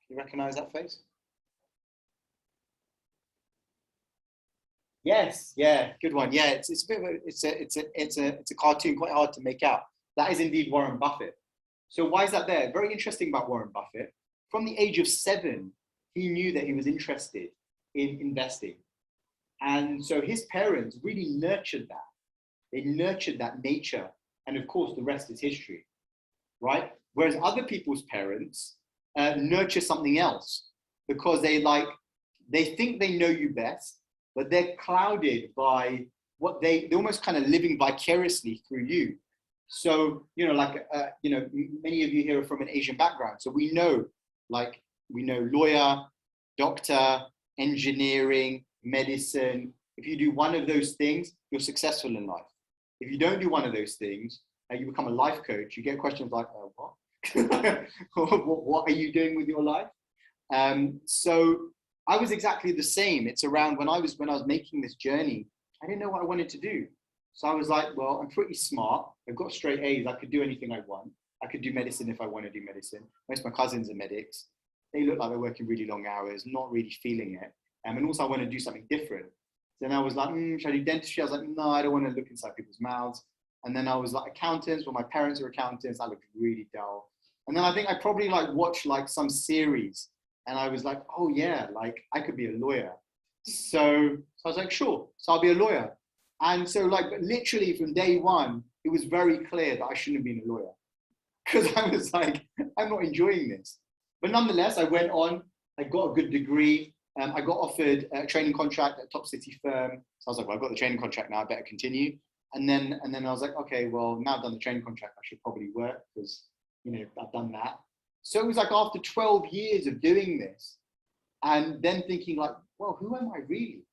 You recognize that face? Yes, yeah, good one. Yeah, it's a bit of it's a cartoon, quite hard to make out. That is indeed Warren Buffett. So why is that there? Very interesting about Warren Buffett. From the age of 7, he knew that he was interested in investing. And so his parents really nurtured that. They nurtured that nature. And of course, the rest is history, right? Whereas other people's parents nurture something else because they think they know you best, but they're clouded by what they're almost kind of living vicariously through you. So, many of you here are from an Asian background. So we know lawyer, doctor, engineering, medicine. If you do one of those things, you're successful in life. If you don't do one of those things, you become a life coach. You get questions like, what? What are you doing with your life? So I was exactly the same. It's around when I was making this journey, I didn't know what I wanted to do. So I was like, well, I'm pretty smart. I've got straight A's. I could do anything I want. I could do medicine if I want to do medicine. Most of my cousins are medics. They look like they're working really long hours, not really feeling it. And also I want to do something different. Then I was like, should I do dentistry? I was like, no, I don't want to look inside people's mouths. And then I was like, accountants. Well, my parents are accountants. I looked really dull. And then I think I probably like watched like some series and I was like, oh yeah, like I could be a lawyer. So I was like, sure, so I'll be a lawyer. And so like literally from day one, it was very clear that I shouldn't have been a lawyer because I was like, I'm not enjoying this. But nonetheless, I went on, I got a good degree. I got offered a training contract at a top city firm. So I was like, well, I've got the training contract now, I better continue. And then I was like, okay, well, now I've done the training contract, I should probably work because, you know, I've done that. So it was like after 12 years of doing this and then thinking like, well, who am I really?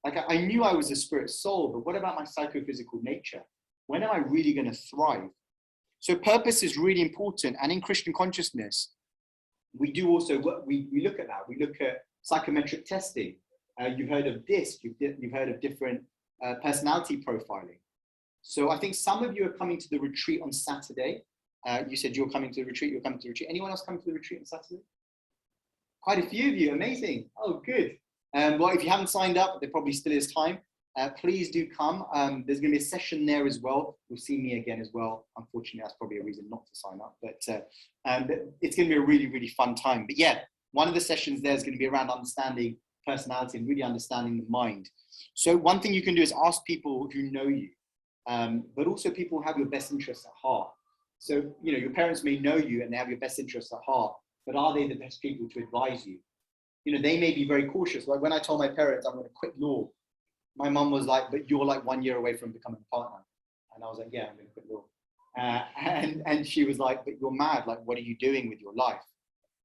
Like I knew I was a spirit soul, but what about my psychophysical nature? When am I really going to thrive? So purpose is really important. And in Christian consciousness, we do also, we look at that. We look at psychometric testing. You've heard of DISC, you've heard of different personality profiling. So I think some of you are coming to the retreat on Saturday. You said you're coming to the retreat, you're coming to the retreat. Anyone else coming to the retreat on Saturday? Quite a few of you, amazing. Oh, good. Well, if you haven't signed up, there probably still is time. Please do come. There's going to be a session there as well. You'll see me again as well. Unfortunately, that's probably a reason not to sign up, but it's going to be a really, really fun time. But yeah, one of the sessions there is going to be around understanding personality and really understanding the mind. So one thing you can do is ask people who know you, but also people who have your best interests at heart. So, you know, your parents may know you and they have your best interests at heart, but are they the best people to advise you? You know, they may be very cautious. Like when I told my parents I'm going to quit law, my mum was like, but you're like 1 year away from becoming a partner. And I was like, yeah, I'm going to quit law. And she was like, but you're mad. Like, what are you doing with your life?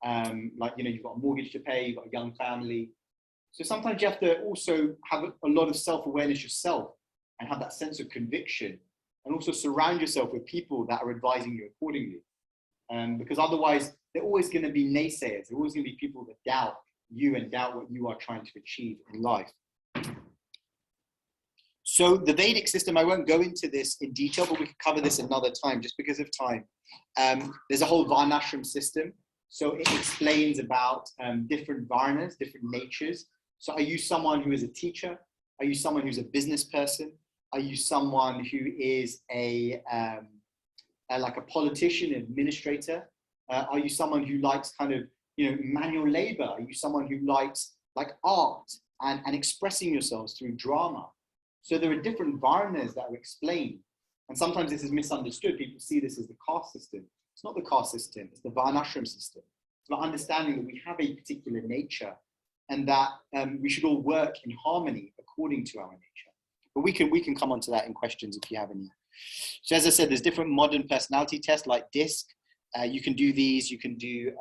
Like, you know, you've got a mortgage to pay, you've got a young family. So sometimes you have to also have a lot of self-awareness yourself and have that sense of conviction and also surround yourself with people that are advising you accordingly. Because otherwise, they're always going to be naysayers. There are always going to be people that doubt you and doubt what you are trying to achieve in life. So the Vedic system, I won't go into this in detail, but we can cover this another time just because of time. There's a whole Varnashram system. So it explains about different Varnas, different natures. So are you someone who is a teacher? Are you someone who's a business person? Are you someone who is like a politician, administrator? Are you someone who likes kind of, you know, manual labor? Are you someone who likes like art and expressing yourselves through drama? So there are different varnas that are explained. And sometimes this is misunderstood. People see this as the caste system. It's not the caste system, it's the Varnashram system. It's about understanding that we have a particular nature and that we should all work in harmony according to our nature. But we can come on to that in questions if you have any. So as I said, there's different modern personality tests like DISC. You can do these, you can do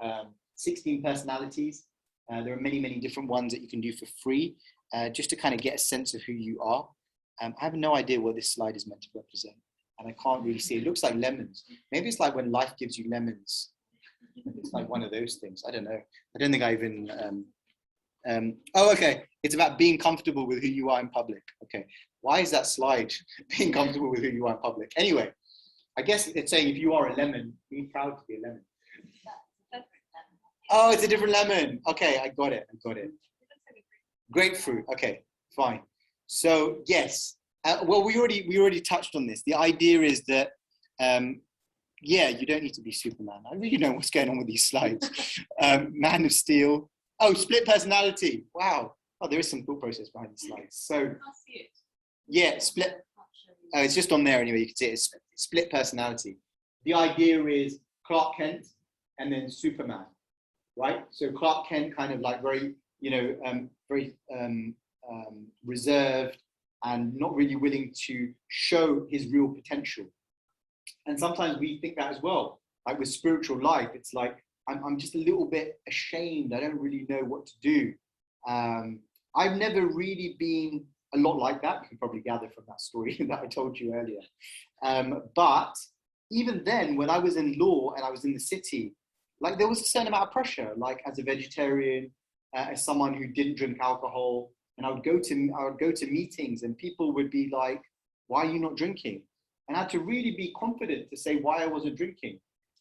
16 personalities. There are many, many different ones that you can do for free, just to kind of get a sense of who you are. I have no idea what this slide is meant to represent, and I can't really see. It looks like lemons. Maybe it's like when life gives you lemons. It's like one of those things. I don't know. I don't think I even... oh, okay. It's about being comfortable with who you are in public. Okay. Why is that slide being comfortable with who you are in public? Anyway, I guess it's saying if you are a lemon, be proud to be a lemon. Oh, it's a different lemon. Okay, I got it. Grapefruit. Okay, fine. So yes, well, we already touched on this. The idea is that, yeah, you don't need to be Superman. I really know what's going on with these slides. Man of Steel. Oh, split personality. Wow. Oh, there is some thought process behind the slides. So, yeah, split. It's just on there anyway. You can see it. It's split personality. The idea is Clark Kent and then Superman, right? So Clark Kent kind of like very, you know, very reserved and not really willing to show his real potential. And sometimes we think that as well. Like with spiritual life, it's like, I'm just a little bit ashamed. I don't really know what to do. I've never really been a lot like that. You can probably gather from that story that I told you earlier. But even then, when I was in law and I was in the city, like there was a certain amount of pressure, like as a vegetarian, as someone who didn't drink alcohol, and I would go to meetings and people would be like, why are you not drinking? And I had to really be confident to say why I wasn't drinking.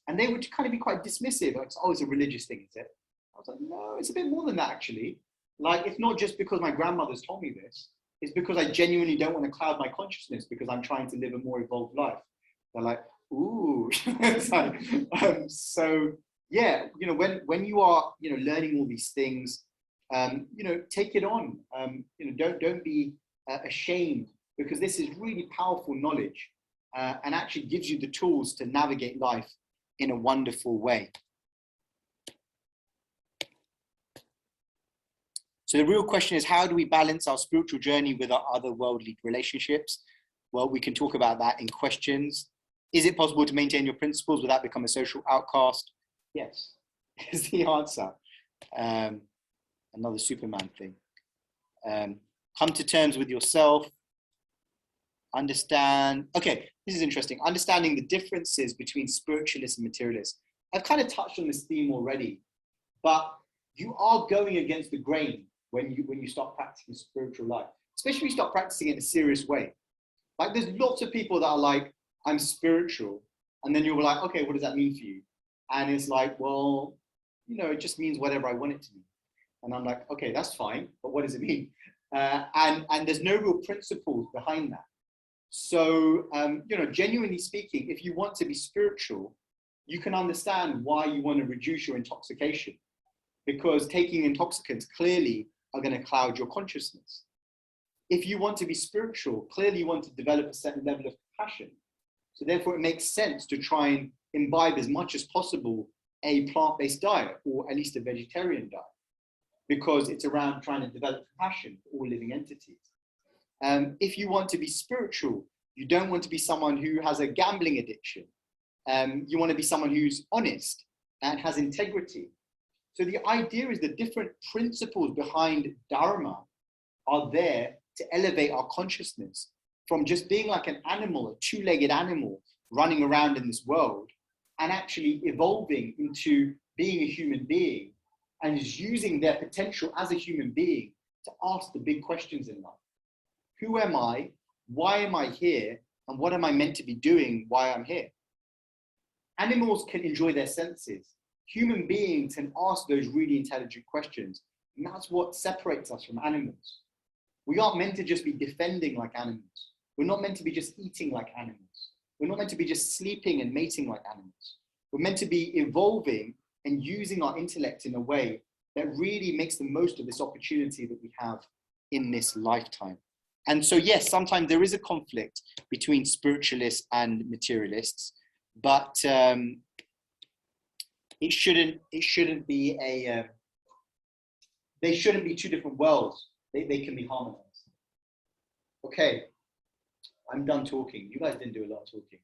And they would kind of be quite dismissive. Like, oh, it's a religious thing, is it? I was like, no, it's a bit more than that, actually. Like, it's not just because my grandmother's told me this. It's because I genuinely don't want to cloud my consciousness because I'm trying to live a more evolved life. They're like, ooh. It's like, so yeah, you know, when you are, you know, learning all these things, you know, take it on. You know, don't be ashamed, because this is really powerful knowledge, and actually gives you the tools to navigate life in a wonderful way. So the real question is, how do we balance our spiritual journey with our other worldly relationships? Well, we can talk about that in questions. Is it possible to maintain your principles without becoming a social outcast? Yes, is the answer. Another Superman thing. Come to terms with yourself. Understand. Okay, this is interesting. Understanding the differences between spiritualists and materialists. I've kind of touched on this theme already, but you are going against the grain when you start practicing spiritual life, especially if you start practicing it in a serious way. Like, there's lots of people that are like, I'm spiritual, and then you're like, okay, what does that mean for you? And it's like, well, you know, it just means whatever I want it to mean. And I'm like, okay, that's fine, but what does it mean? And there's no real principles behind that. So, you know, genuinely speaking, if you want to be spiritual, you can understand why you want to reduce your intoxication, because taking intoxicants clearly are going to cloud your consciousness. If you want to be spiritual, clearly you want to develop a certain level of compassion. So therefore it makes sense to try and imbibe as much as possible a plant-based diet, or at least a vegetarian diet, because it's around trying to develop compassion for all living entities. If you want to be spiritual, you don't want to be someone who has a gambling addiction. You want to be someone who's honest and has integrity. So the idea is the different principles behind Dharma are there to elevate our consciousness from just being like an animal, a two-legged animal running around in this world, and actually evolving into being a human being, and is using their potential as a human being to ask the big questions in life. Who am I? Why am I here? And what am I meant to be doing while I'm here? Animals can enjoy their senses. Human beings can ask those really intelligent questions. And that's what separates us from animals. We aren't meant to just be defending like animals. We're not meant to be just eating like animals. We're not meant to be just sleeping and mating like animals. We're meant to be evolving and using our intellect in a way that really makes the most of this opportunity that we have in this lifetime. And so, yes, sometimes there is a conflict between spiritualists and materialists, but it shouldn't be they shouldn't be two different worlds. They can be harmonized. Okay, I'm done talking. You guys didn't do a lot of talking.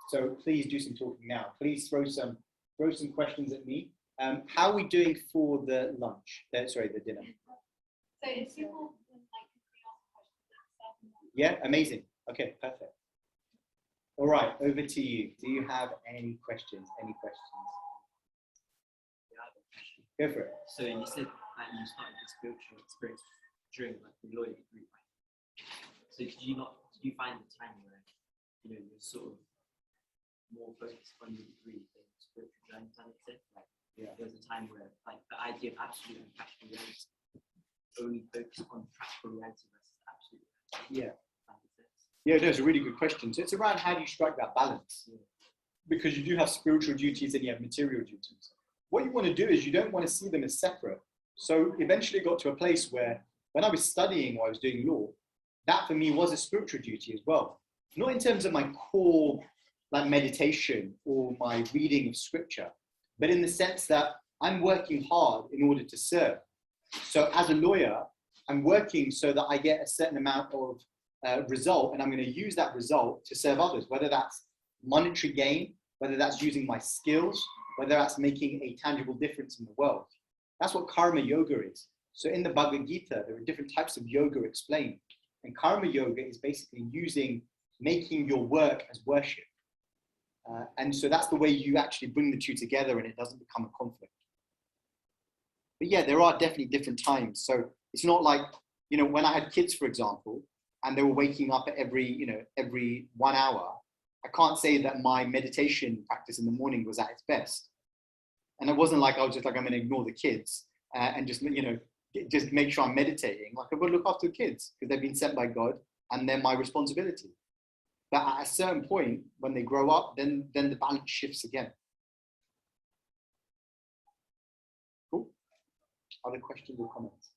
So please do some talking now. Please throw some questions at me. How are we doing for the lunch? Sorry, the dinner. So if people would like to ask questions, Yeah, amazing. Okay, perfect. All right, over to you. Do you have any questions? Any questions? Go for it. So you said that you started your spiritual experience during like the lawyer degree, right? So did you find the time where, you know, you're sort of more focused on your degree than spiritual journey, does that make sense? Like, yeah, there was a time where like the idea of absolute and practical reality only focused on practical reality versus absolute reality. Yeah. Yeah, no, it's a really good question. So it's around how do you strike that balance? Yeah. Because you do have spiritual duties and you have material duties. What you want to do is you don't want to see them as separate. So eventually got to a place where when I was studying or I was doing law, that for me was a spiritual duty as well. Not in terms of my core like meditation or my reading of scripture, but in the sense that I'm working hard in order to serve. So as a lawyer, I'm working so that I get a certain amount of result, and I'm going to use that result to serve others, whether that's monetary gain, whether that's using my skills, whether that's making a tangible difference in the world. That's what karma yoga is. So in the Bhagavad Gita, there are different types of yoga explained. And karma yoga is basically making your work as worship. And so that's the way you actually bring the two together and it doesn't become a conflict. But yeah, there are definitely different times. So it's not like, you know, when I had kids, for example, and they were waking up at every 1 hour, I can't say that my meditation practice in the morning was at its best. And it wasn't like I was just like, I'm going to ignore the kids and just, you know, just make sure I'm meditating. Like, I've got to look after the kids because they've been sent by God and they're my responsibility. But at a certain point, when they grow up, then the balance shifts again. Cool. Other questions or comments?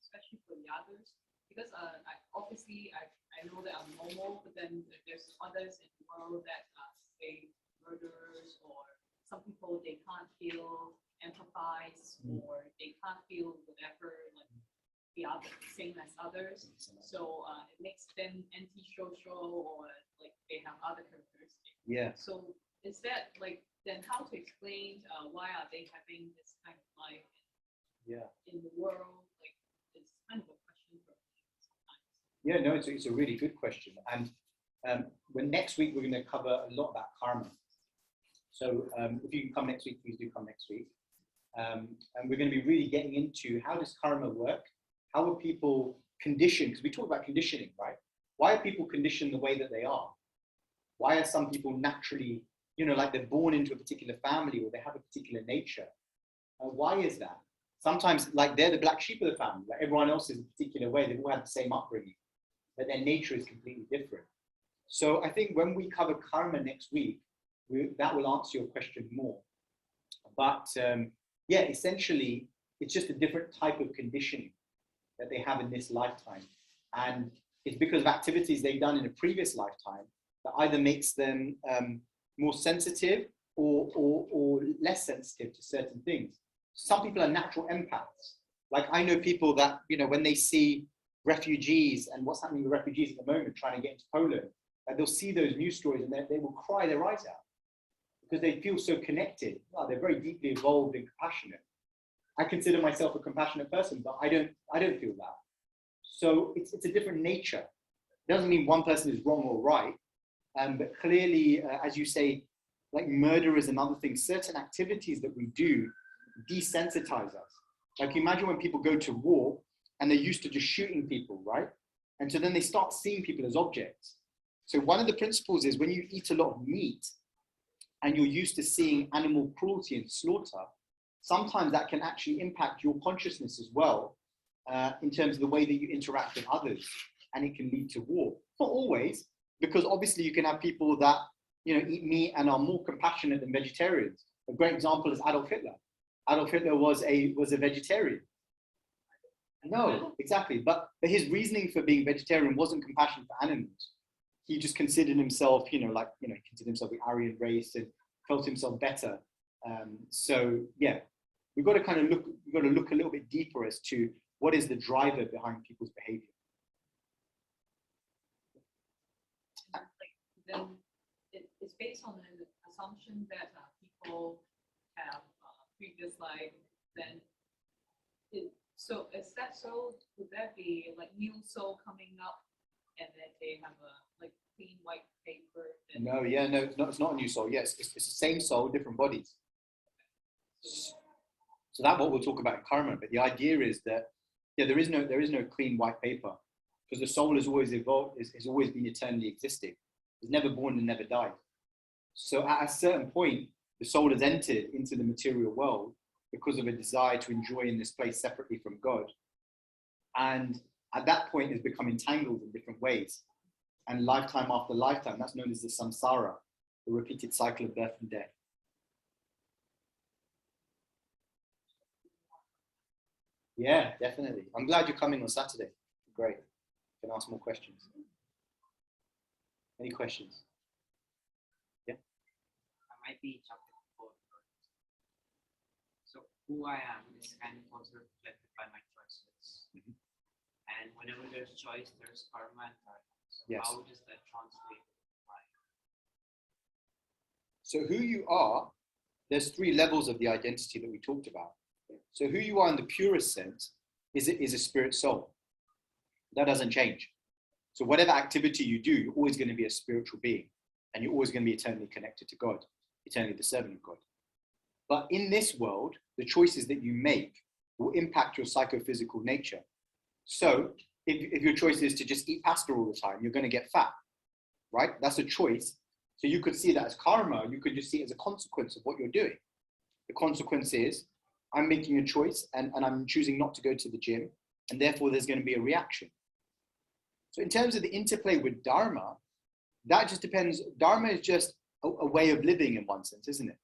Especially for the others, because I know that I'm normal, but then there's others in the world that say murderers, or some people they can't feel empathize, or they can't feel whatever like the other same as others. So it makes them antisocial, or like they have other characteristics. Yeah. So is that like then how to explain why are they having this kind of life in the world? Like it's kind of a question for me sometimes. Yeah, no, it's a really good question. And when next week, we're going to cover a lot about karma. So if you can come next week, please do come next week. And we're going to be really getting into how does karma work? How are people conditioned? Because we talk about conditioning, right? Why are people conditioned the way that they are? Why are some people naturally, like they're born into a particular family or they have a particular nature? Why is that? Sometimes, like they're the black sheep of the family, like everyone else is a particular way. They've all had the same upbringing, but their nature is completely different. So I think when we cover karma next week, that will answer your question more. But essentially, it's just a different type of conditioning that they have in this lifetime. And it's because of activities they've done in a previous lifetime that either makes them more sensitive or less sensitive to certain things. Some people are natural empaths. Like I know people that, when they see refugees and what's happening with refugees at the moment, trying to get into Poland, they'll see those news stories and they will cry their eyes out because they feel so connected. Well, they're very deeply evolved and compassionate. I consider myself a compassionate person, but I don't feel that. So it's a different nature. It doesn't mean one person is wrong or right, but clearly, as you say, like murder is another thing. Certain activities that we do desensitize us. Like imagine when people go to war and they're used to just shooting people, right? And so then they start seeing people as objects. So one of the principles is when you eat a lot of meat and you're used to seeing animal cruelty and slaughter, sometimes that can actually impact your consciousness as well, in terms of the way that you interact with others, and it can lead to war. Not always, because obviously you can have people that eat meat and are more compassionate than vegetarians. A great example is Adolf Hitler. Adolf Hitler was a vegetarian. No, exactly. But his reasoning for being vegetarian wasn't compassion for animals. He just considered himself, he considered himself the Aryan race and felt himself better. So yeah, we've got to look a little bit deeper as to what is the driver behind people's behavior. Then it's based on the assumption that people have previous life. Then so is that so? Would that be like new soul coming up, and then they have a like clean white paper? No, it's not a new soul. Yes, it's the same soul, different bodies. So that's what we'll talk about in karma. But the idea is that there is no clean white paper, because the soul has always evolved, has always been eternally existing. It's never born and never died. So at a certain point, the soul has entered into the material world because of a desire to enjoy in this place separately from God. And at that point, it's become entangled in different ways. And lifetime after lifetime, that's known as the samsara, the repeated cycle of birth and death. Yeah, definitely. I'm glad you're coming on Saturday. Great. You can ask more questions. Any questions? Yeah? I might be jumping forward. So who I am is kind of also reflected by my choices. Mm-hmm. And whenever there's choice, there's karma and dharma. So Yes. how does that translate? So who you are, there's 3 levels of the identity that we talked about. So who you are in the purest sense is a spirit soul. That doesn't change. So whatever activity you do, you're always going to be a spiritual being, and you're always going to be eternally connected to God, eternally the servant of God. But in this world, the choices that you make will impact your psychophysical nature. So if your choice is to just eat pasta all the time, you're going to get fat, right? That's a choice. So you could see that as karma. You could just see it as a consequence of what you're doing. The consequence is I'm making a choice and I'm choosing not to go to the gym. and therefore there's going to be a reaction. So in terms of the interplay with Dharma, that just depends. Dharma is just a way of living in one sense, isn't it?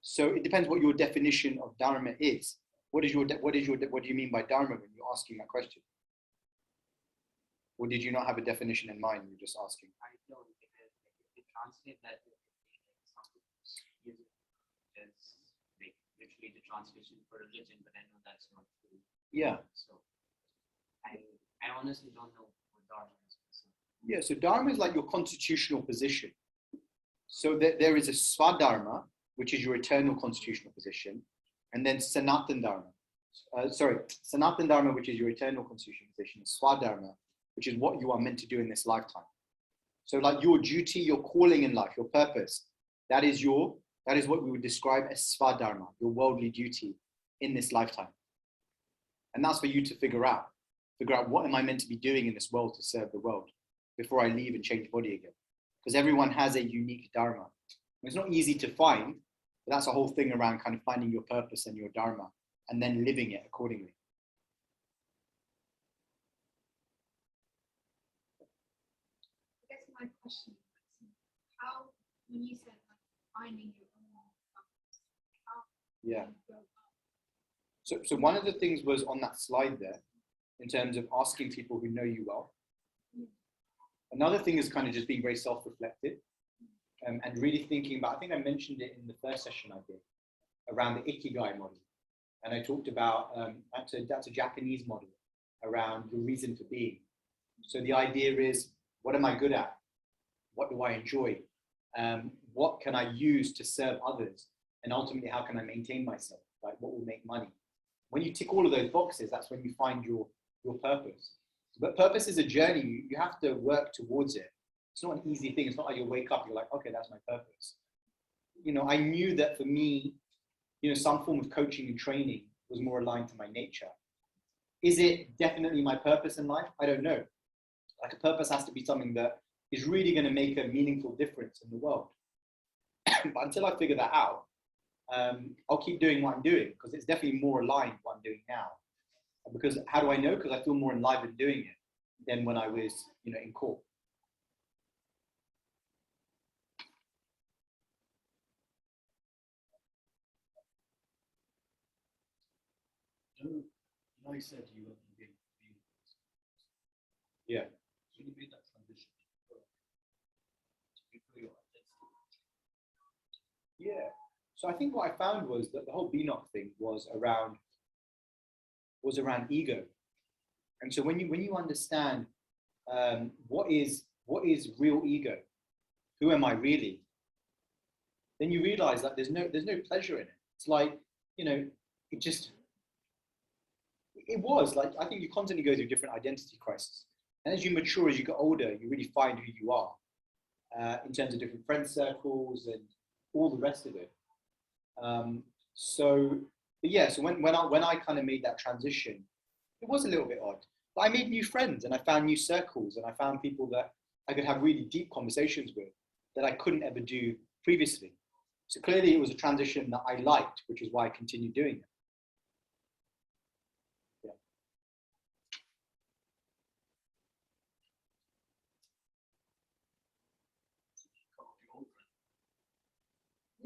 So it depends what your definition of Dharma is. What do you mean by Dharma when you're asking that question? Or did you not have a definition in mind? You're just asking. I don't, because if you translate that definition, some people use it as like literally the translation for religion, but I know that's not true. Yeah. So I honestly don't know what Dharma is. Yeah, so Dharma is like your constitutional position. So there is a Swadharma, which is your eternal constitutional position, and then Sanatan Dharma. Sanatan Dharma, which is your eternal constitutional position, and Swadharma, which is what you are meant to do in this lifetime. So like your duty, your calling in life, your purpose, that is what we would describe as Swadharma, your worldly duty in this lifetime. And that's for you to figure out what am I meant to be doing in this world to serve the world before I leave and change body again. Because everyone has a unique Dharma. It's not easy to find, but that's a whole thing around kind of finding your purpose and your Dharma and then living it accordingly. I guess my question is, how, when you said like finding your own purpose, how Yeah. do you go about So one of the things was on that slide there, in terms of asking people who know you well. Another thing is kind of just being very self-reflective and really thinking about, I think I mentioned it in the first session I did, around the Ikigai model. And I talked about, that's a Japanese model around your reason for being. So the idea is, what am I good at? What do I enjoy? What can I use to serve others? And ultimately, how can I maintain myself? Like, what will make money? When you tick all of those boxes, that's when you find your purpose. But purpose is a journey. You have to work towards it. It's not an easy thing. It's not like you wake up, you're like, okay, that's my purpose. You know, I knew that for me, you know, some form of coaching and training was more aligned to my nature. Is it definitely my purpose in life? I don't know. Like, a purpose has to be something that is really going to make a meaningful difference in the world. But until I figure that out, I'll keep doing what I'm doing, because it's definitely more aligned with what I'm doing now. Because how do I know? Because I feel more enlivened doing it than when I was, you know, in court. You know, you said you were being. Yeah. So you made that transition to feel your identity. Yeah. So I think what I found was that the whole BNOC thing was around ego. And so when you understand what is real ego, who am I really, then you realize that there's no pleasure in it. It's like, you know, it was like, I think you constantly go through different identity crises. And as you mature, as you get older, you really find who you are in terms of different friend circles and all the rest of it. So when I kind of made that transition, it was a little bit odd. But I made new friends and I found new circles and I found people that I could have really deep conversations with that I couldn't ever do previously. So clearly it was a transition that I liked, which is why I continued doing it.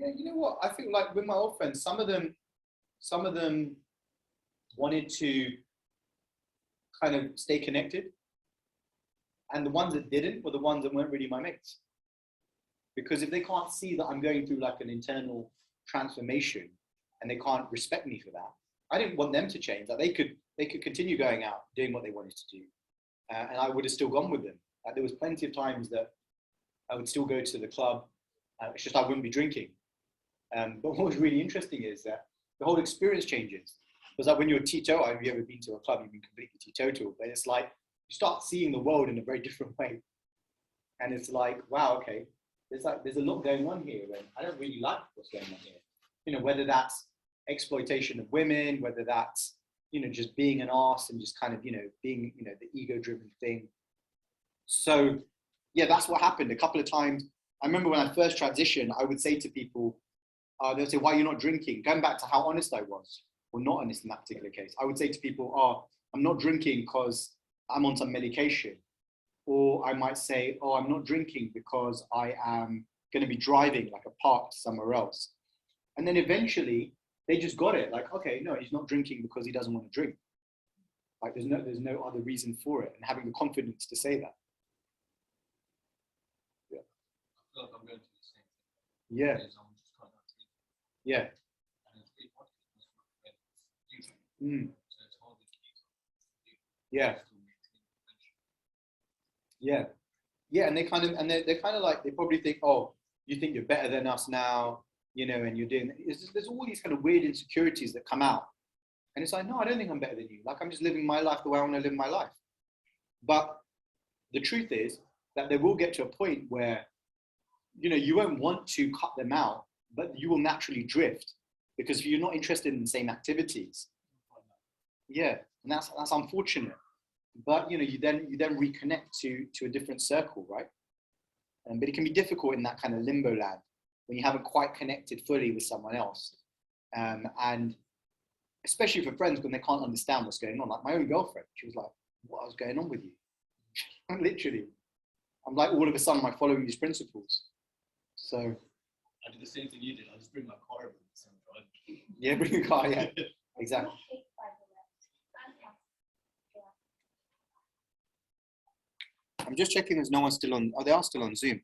Yeah, you know what? I think like with my old friends, some of them wanted to kind of stay connected. And the ones that didn't were the ones that weren't really my mates. Because if they can't see that I'm going through like an internal transformation and they can't respect me for that, I didn't want them to change. That they could continue going out, doing what they wanted to do. And I would have still gone with them. There was plenty of times that I would still go to the club. It's just I wouldn't be drinking. But what was really interesting is that the whole experience changes. Because like when you're teetotal, have you ever been to a club, you've been completely teetotal, but it's like you start seeing the world in a very different way. And it's like, wow, okay, there's a lot going on here, and I don't really like what's going on here. You know, whether that's exploitation of women, whether that's, you know, just being an arse and just kind of, you know, being, you know, the ego-driven thing. So yeah, that's what happened a couple of times. I remember when I first transitioned, I would say to people, they'll say, why are you not drinking? Going back to how honest I was, or not honest in that particular case, I would say to people, oh, I'm not drinking because I'm on some medication. Or I might say, oh, I'm not drinking because I am going to be driving, like a parked somewhere else. And then eventually they just got it. Like, okay, no, he's not drinking because he doesn't want to drink. Like there's no other reason for it. And having the confidence to say that. Yeah. I feel like I'm going to the same thing. Yeah. Because I'm just kind of Yeah. and it's really hard to get this right. Mm. So it's hard to keep Yeah. Yeah. Yeah. And they kind of, and they're kind of like, they probably think, oh, you think you're better than us now, you know, and you're doing, there's all these kind of weird insecurities that come out. And it's like, no, I don't think I'm better than you. Like, I'm just living my life the way I want to live my life. But the truth is that they will get to a point where, you know, you won't want to cut them out, but you will naturally drift because you're not interested in the same activities. Yeah, and that's unfortunate. But you know, you then reconnect to a different circle, right? But it can be difficult in that kind of limbo land when you haven't quite connected fully with someone else, and especially for friends when they can't understand what's going on. Like my own girlfriend, she was like, "What was going on with you?" Literally, I'm like, all of a sudden, I'm like following these principles. So I did the same thing you did. I just bring my car over the same drive. yeah, bring a car. Yeah, exactly. I'm just checking there's no one still on. Oh, they are still on Zoom.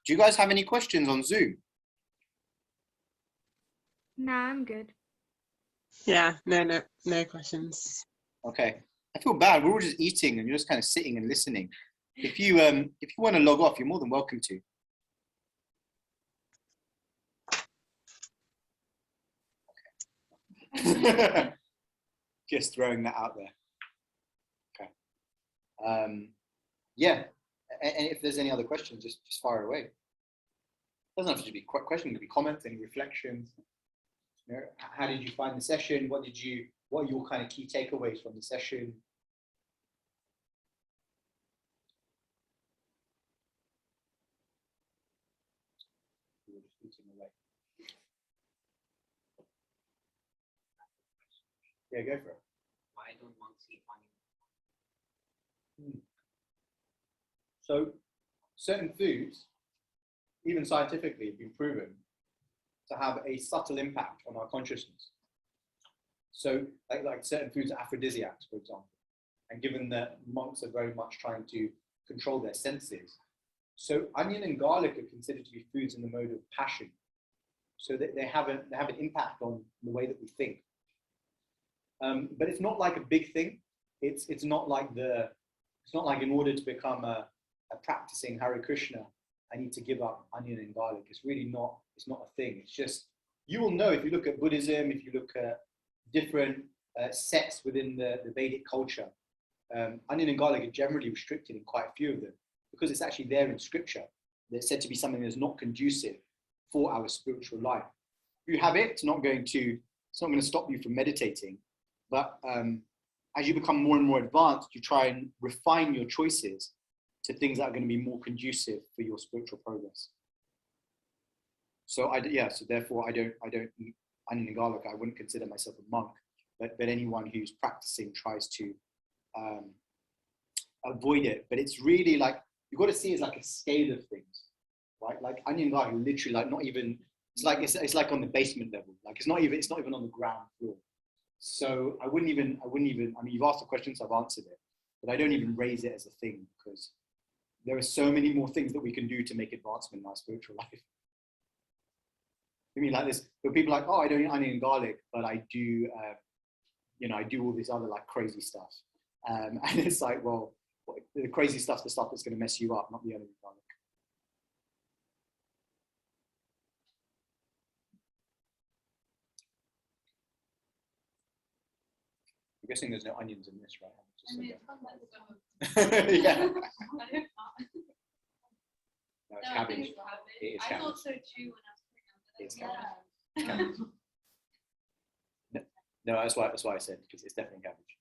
Do you guys have any questions on Zoom? Nah, I'm good. Yeah, no questions. Okay. I feel bad. We're all just eating and you're just kind of sitting and listening. If you want to log off, you're more than welcome to. Okay. Just throwing that out there. Okay. Yeah. And if there's any other questions, just fire away. Doesn't have to be questions. It could be comments, any reflections. You know, how did you find the session? What are your kind of key takeaways from the session? We're just eating away. Yeah, go for it. Why don't monks eat honey? So certain foods, even scientifically, have been proven to have a subtle impact on our consciousness. So like certain foods are aphrodisiacs, for example. And given that monks are very much trying to control their senses, so onion and garlic are considered to be foods in the mode of passion. So that they have an impact on the way that we think. But it's not like a big thing. It's not like in order to become a practicing Hare Krishna, I need to give up onion and garlic. It's really not. It's not a thing. It's just, you will know if you look at Buddhism, if you look at different sects within the Vedic culture, onion and garlic are generally restricted in quite a few of them because it's actually there in scripture. They're said to be something that's not conducive for our spiritual life. If you have it, it's not going to stop you from meditating. But as you become more and more advanced, you try and refine your choices to things that are going to be more conducive for your spiritual progress. So so therefore I don't eat onion and garlic. I wouldn't consider myself a monk, but anyone who's practicing tries to avoid it. But it's really like, you've got to see it as like a scale of things, right? Like onion and garlic, literally, like not even. It's like on the basement level. Like it's not even on the ground floor. So I wouldn't even. I mean, you've asked the question, so I've answered it, but I don't even raise it as a thing because there are so many more things that we can do to make advancement in our spiritual life. I mean, like this, but people are like, oh, I don't eat onion and garlic, but I do, I do all this other like crazy stuff. And it's like, well, the crazy stuff's the stuff that's going to mess you up, not the onion and garlic. I'm guessing there's no onions in this, right? I mean, it's fun that Yeah. I hope not. No, it's No, I cabbage. think it's cabbage. It is I cabbage. thought so too when I was pregnant. It's Yeah. cabbage. It's cabbage. No, that's why I said, because it's definitely cabbage.